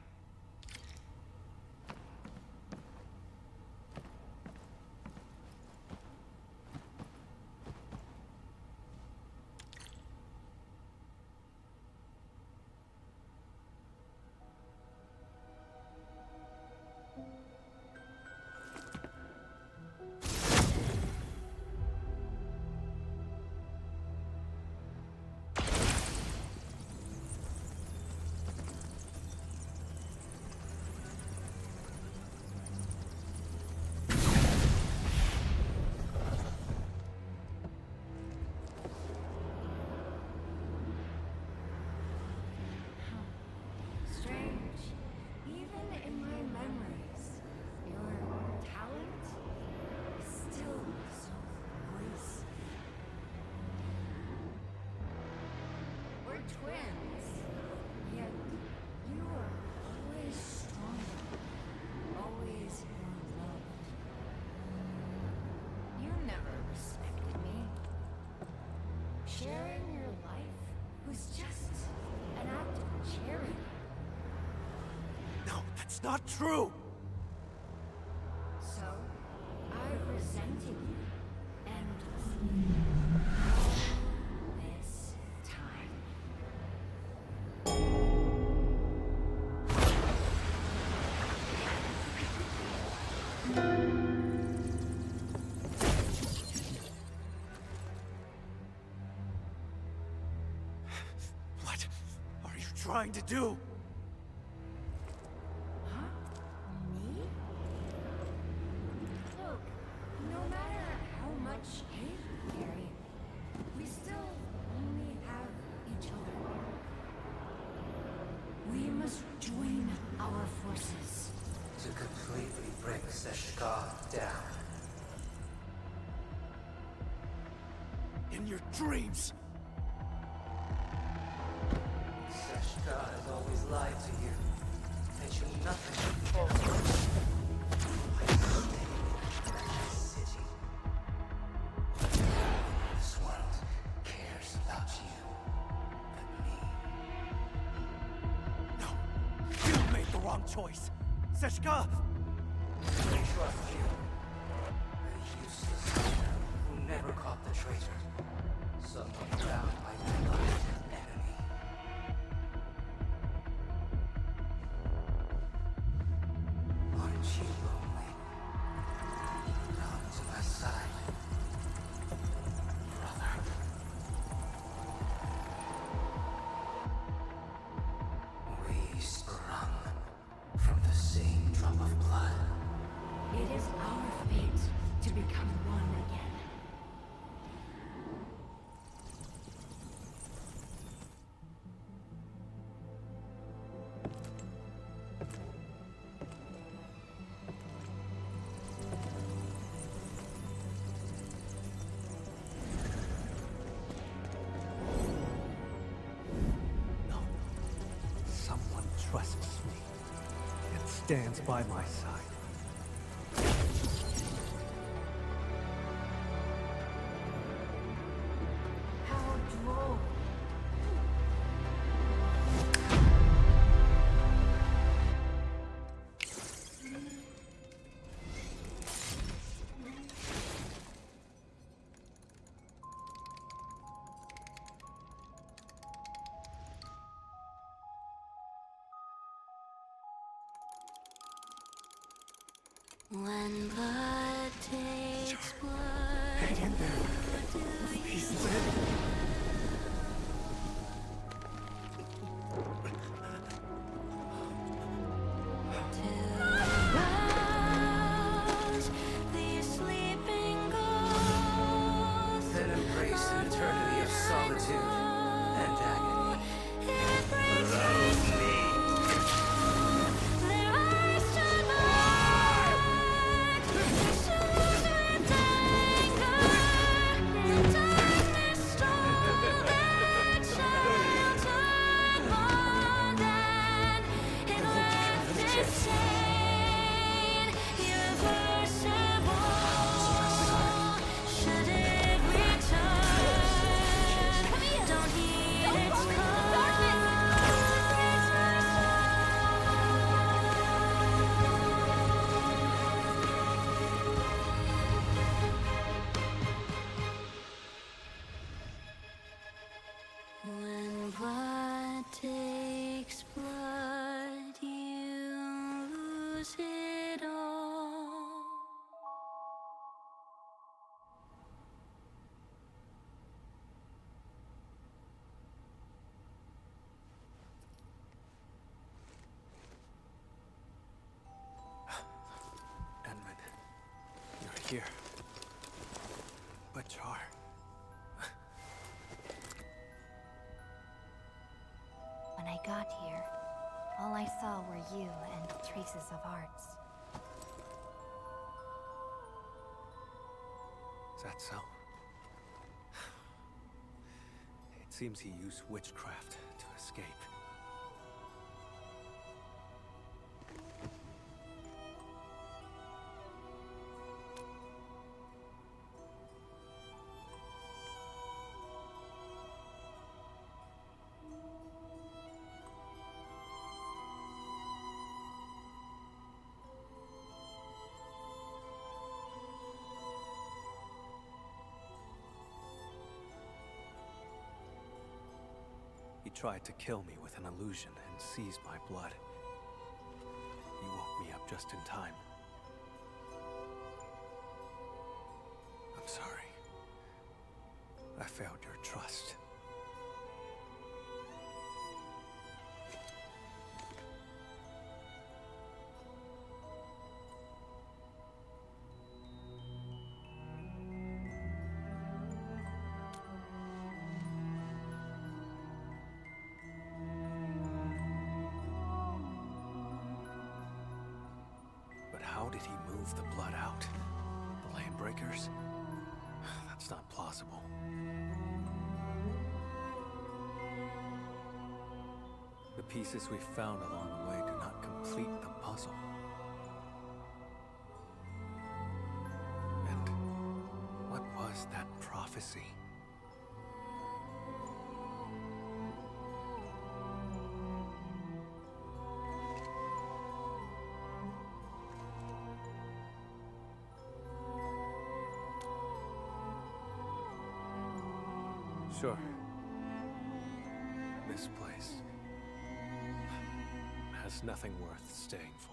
Twins, yet you are always stronger, always more loved. You never respected me. Sharing your life was just an act of charity. No, that's not true! So, I've resented you endlessly. This time. What are you trying to do? Me? Look, no matter how much hate we carry, we still only have each other. We must join our forces. To completely bring Seshka down. In your dreams! Seshka has always lied to you. And you nothing but falsehood. I stay in this city. This world cares about you, but me. No! You made the wrong choice! Seshka! I trust you. A useless leader who never caught the traitor. Someone bound by the light enemy. Aren't you lonely? Come to my side, brother. We sprung from the same drop of blood. It is our fate to become one again. No. Someone trusts me and stands by my side. How droll. When blood takes blood, Hang in there. He's living. rouse these sleeping ghosts. Then embrace an eternity of solitude and agony. It breaks Allow me. their eyes tonight. Issues with anger, and darkness stole their childhood bond, and it left insane, irreversible. Should it return? Don't heed its call. When blood takes blood, you lose it all. Edmund, you're here. But Char... When I got here, all I saw were you and traces of hearts. Is that so? It seems he used witchcraft to escape. He tried to kill me with an illusion and seized my blood. You woke me up just in time. I'm sorry. I failed your trust. How did he move the blood out? The landbreakers? That's not plausible. The pieces we found along the way do not complete the puzzle. And what was that prophecy? Sure. This place has nothing worth staying for.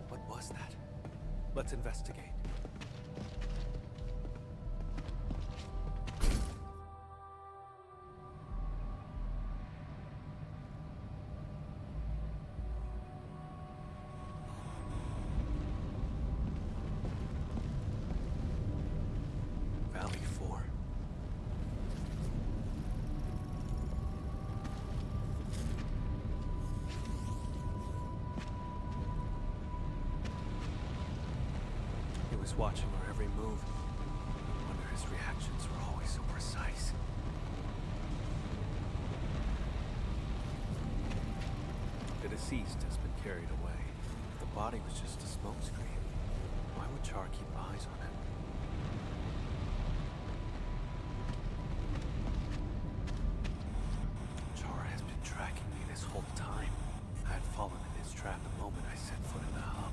What was that? Let's investigate. Valley 4. He was watching our every move. I wonder his reactions were always so precise. The deceased has been carried away. The body was just a smokescreen. Why would Char keep eyes on him? Char has been tracking me this whole time. I had fallen in his trap the moment I set foot in the hub.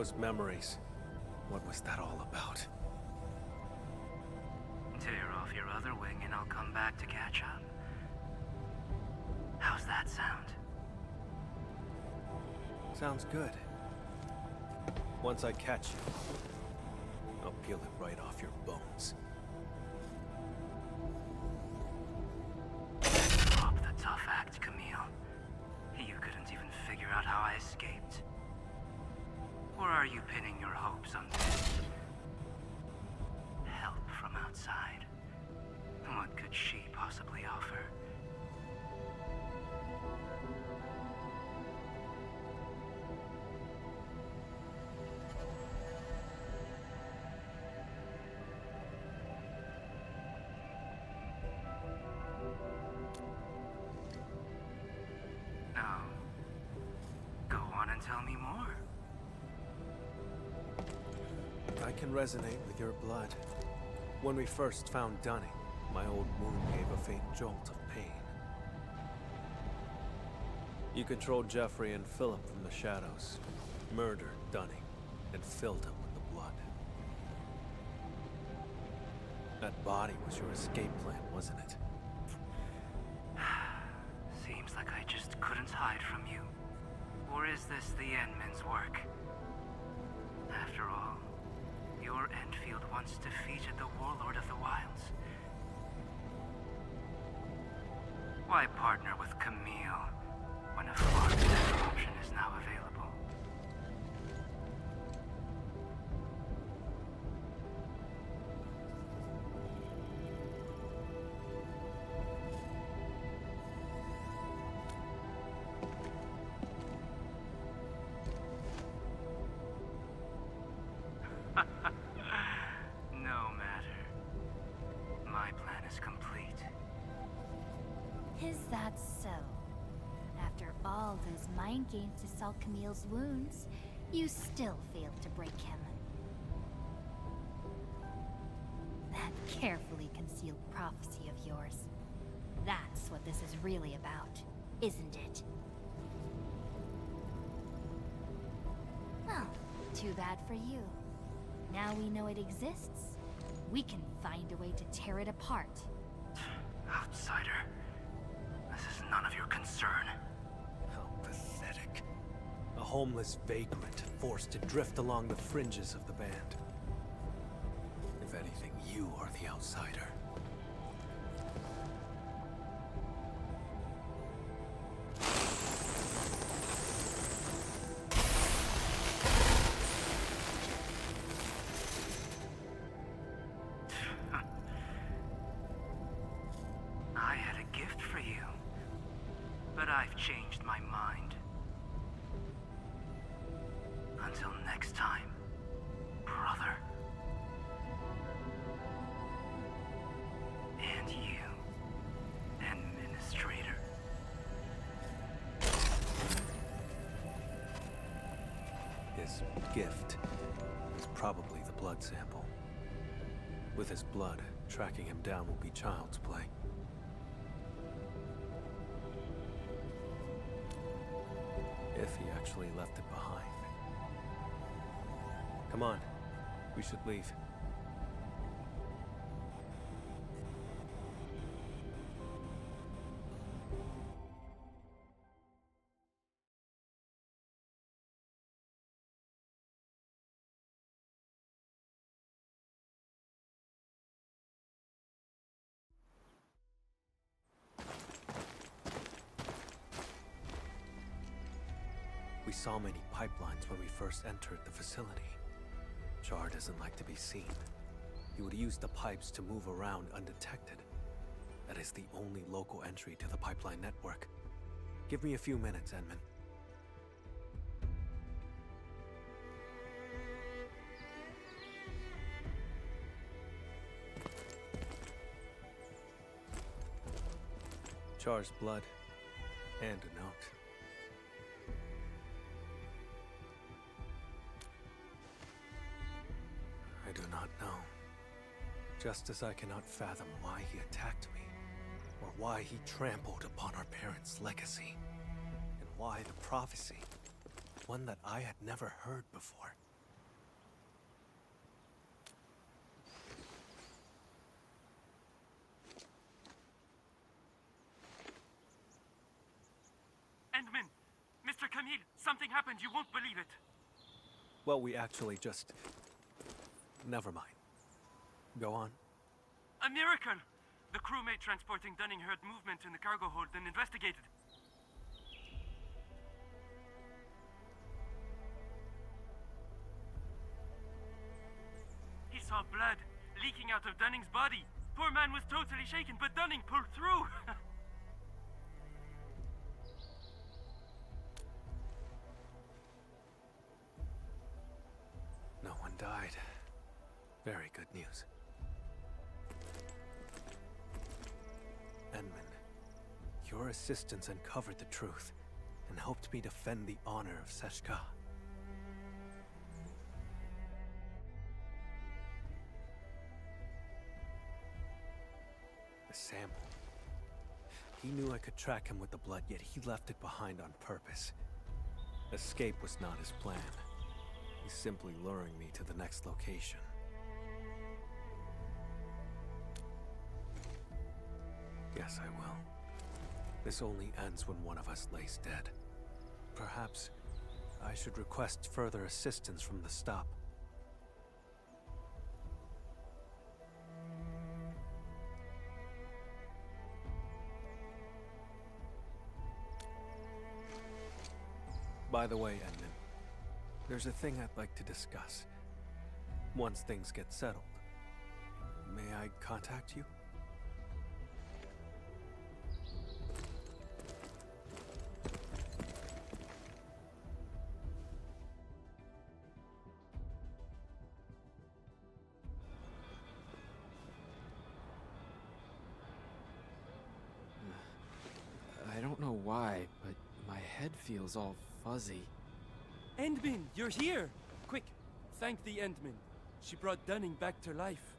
Those memories. What was that all about? Tear off your other wing and I'll come back to catch up. How's that sound? Sounds good. Once I catch you, I'll peel it right off your bones. Drop the tough act, Camille. You couldn't even figure out how I escaped. Or are you pinning your hopes on this? Help from outside? What could she possibly offer? No. Go on and tell me more. I can resonate with your blood. When we first found Dunning, my old wound gave a faint jolt of pain. You controlled Jeffrey and Philip from the shadows, murdered Dunning, and filled him with the blood. That body was your escape plan, wasn't it? Seems like I just couldn't hide from you. Or is this the Endmen's work? After all, your Endfield once defeated the Warlord of the Wilds. Why partner with Camille when a far better option is now available? No matter. My plan is complete. Is that so? After all those mind games to sell Camille's wounds, you still failed to break him. That carefully concealed prophecy of yours. That's what this is really about, isn't it? Well, too bad for you. Now we know it exists, we can find a way to tear it apart. Outsider. This is none of your concern. How pathetic. A homeless vagrant forced to drift along the fringes of the band. If anything, you are the outsider. I had a gift for you, but I've changed my mind. Until next time, brother. And you, Administrator. His gift is probably the blood sample. With his blood, tracking him down will be child's play. If he actually left it behind. Come on, we should leave. We saw many pipelines when we first entered the facility. Char doesn't like to be seen. He would use the pipes to move around undetected. That is the only local entry to the pipeline network. Give me a few minutes, Edmund. Char's blood and a note. I do not know. Just as I cannot fathom why he attacked me, or why he trampled upon our parents' legacy, and why the prophecy, one that I had never heard before, Something happened, you won't believe it. Well, we actually just... Never mind. Go on. A miracle! The crewmate transporting Dunning heard movement in the cargo hold and investigated. He saw blood leaking out of Dunning's body. Poor man was totally shaken, but Dunning pulled through. No one died. Very good news. Edmund, your assistance uncovered the truth and helped me defend the honor of Seshka. The sample. He knew I could track him with the blood, yet he left it behind on purpose. Escape was not his plan. He's simply luring me to the next location. Yes, I will. This only ends when one of us lays dead. Perhaps I should request further assistance from the stop. By the way, Edmund, there's a thing I'd like to discuss. Once things get settled. May I contact you? I don't know why, but my head feels all fuzzy. Endman, you're here! Quick, thank the Endman. She brought Dunning back to life.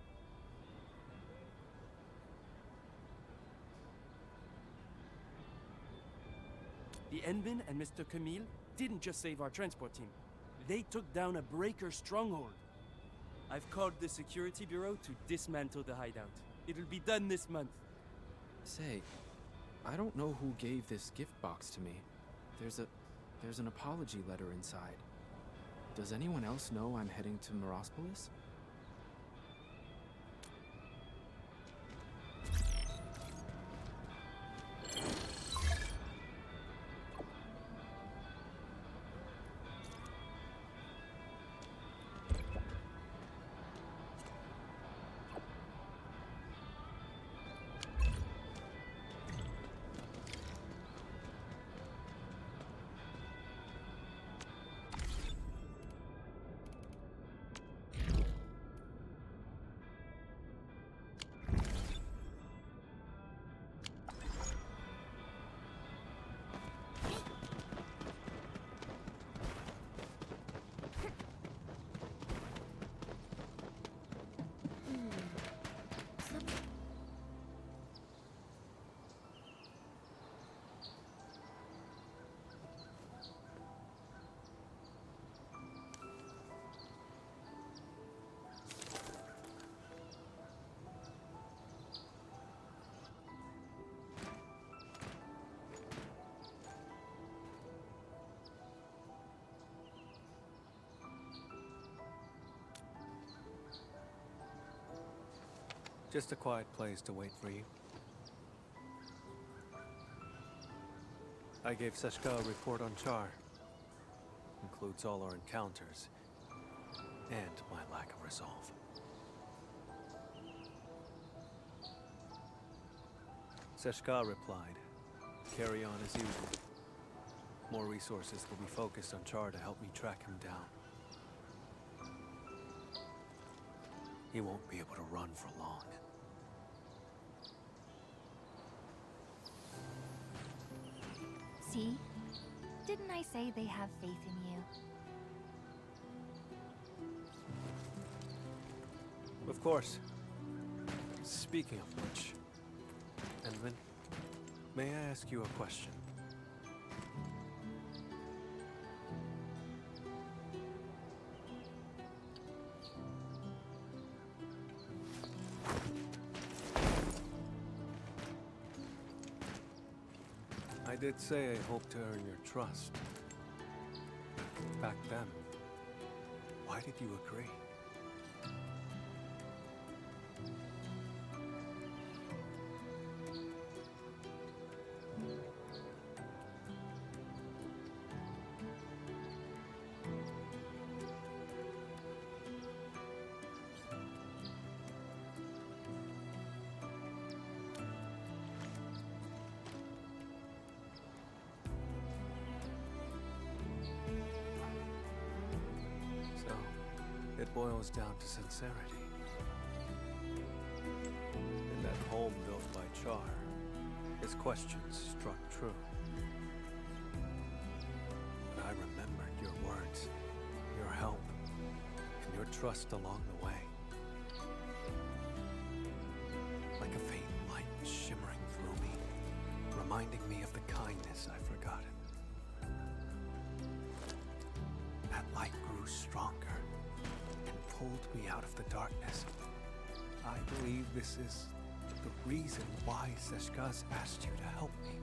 The Endman and Mr. Camille didn't just save our transport team. They took down a breaker stronghold. I've called the security bureau to dismantle the hideout. It'll be done this month. Say, I don't know who gave this gift box to me. There's an apology letter inside. Does anyone else know I'm heading to Mirospolis? Just a quiet place to wait for you. I gave Seshka a report on Char. Includes all our encounters. And my lack of resolve. Seshka replied, "Carry on as usual. More resources will be focused on Char to help me track him down. He won't be able to run for long." See? Didn't I say they have faith in you? Of course. Speaking of which, Edmund, may I ask you a question? I did say I hope to earn your trust. back then, why did you agree? So, it boils down to sincerity. In that home built by Char, his questions struck true. But I remembered your words, your help, and your trust along the way. Like a faint light shimmering through me, reminding me of the kindness I've forgotten. That light grew stronger and pulled me out of the darkness. I believe this is the reason why Seshka's asked you to help me.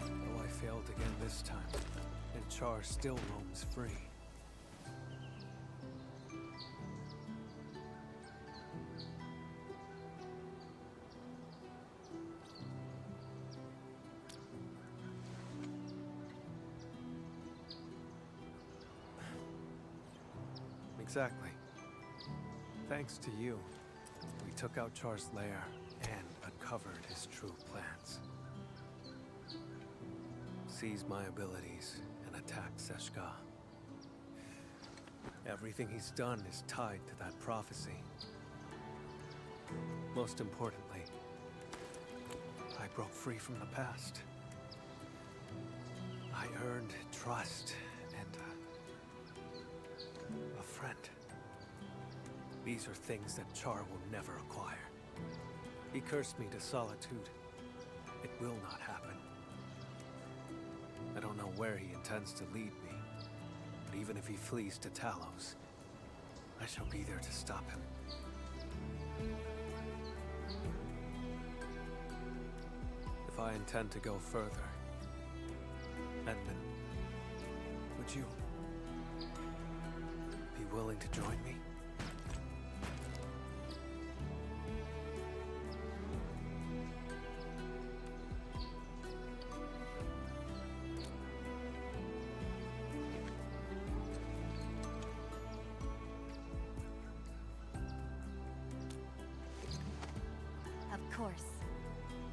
Though I failed again this time, and Char still roams free. Exactly. Thanks to you, we took out Char's lair and uncovered his true plans. Seized my abilities and attacked Seshka. Everything he's done is tied to that prophecy. Most importantly, I broke free from the past. I earned trust and a friend. These are things that Char will never acquire. He cursed me to solitude. It will not happen. I don't know where he intends to lead me, but even if he flees to Talos, I shall be there to stop him. If I intend to go further, Edmund, would you be willing to join me? Of course.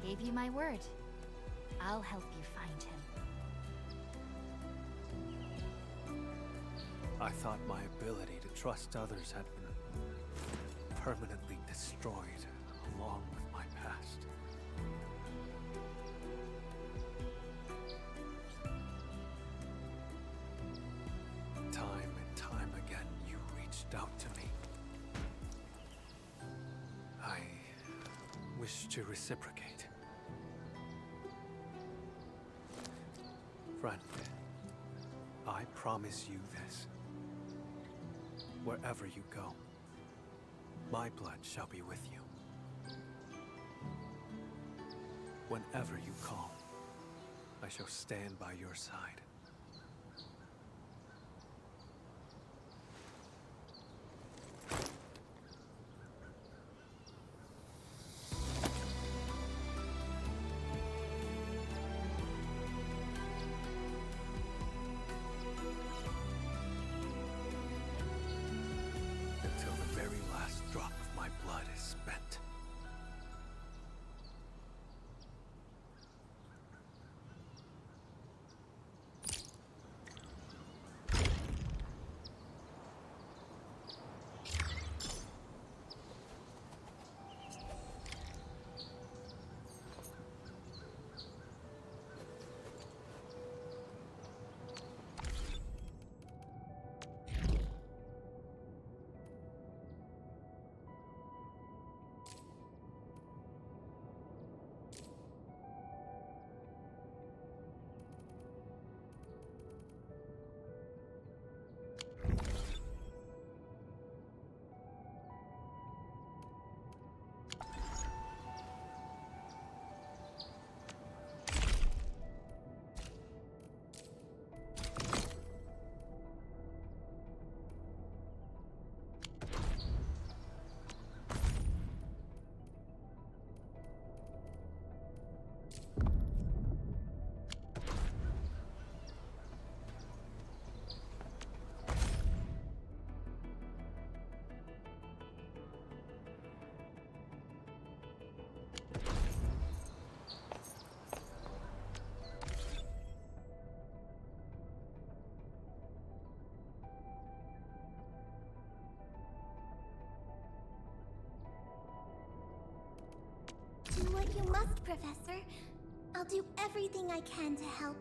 Gave you my word. I'll help you find him. I thought my ability to trust others had been permanently destroyed along with my past. Time and time again, you reached out to me. I wish to reciprocate. Friend, I promise you this. Wherever you go, my blood shall be with you. Whenever you call, I shall stand by your side. Until the very last drop of my blood is spent. If you must, Professor, I'll do everything I can to help.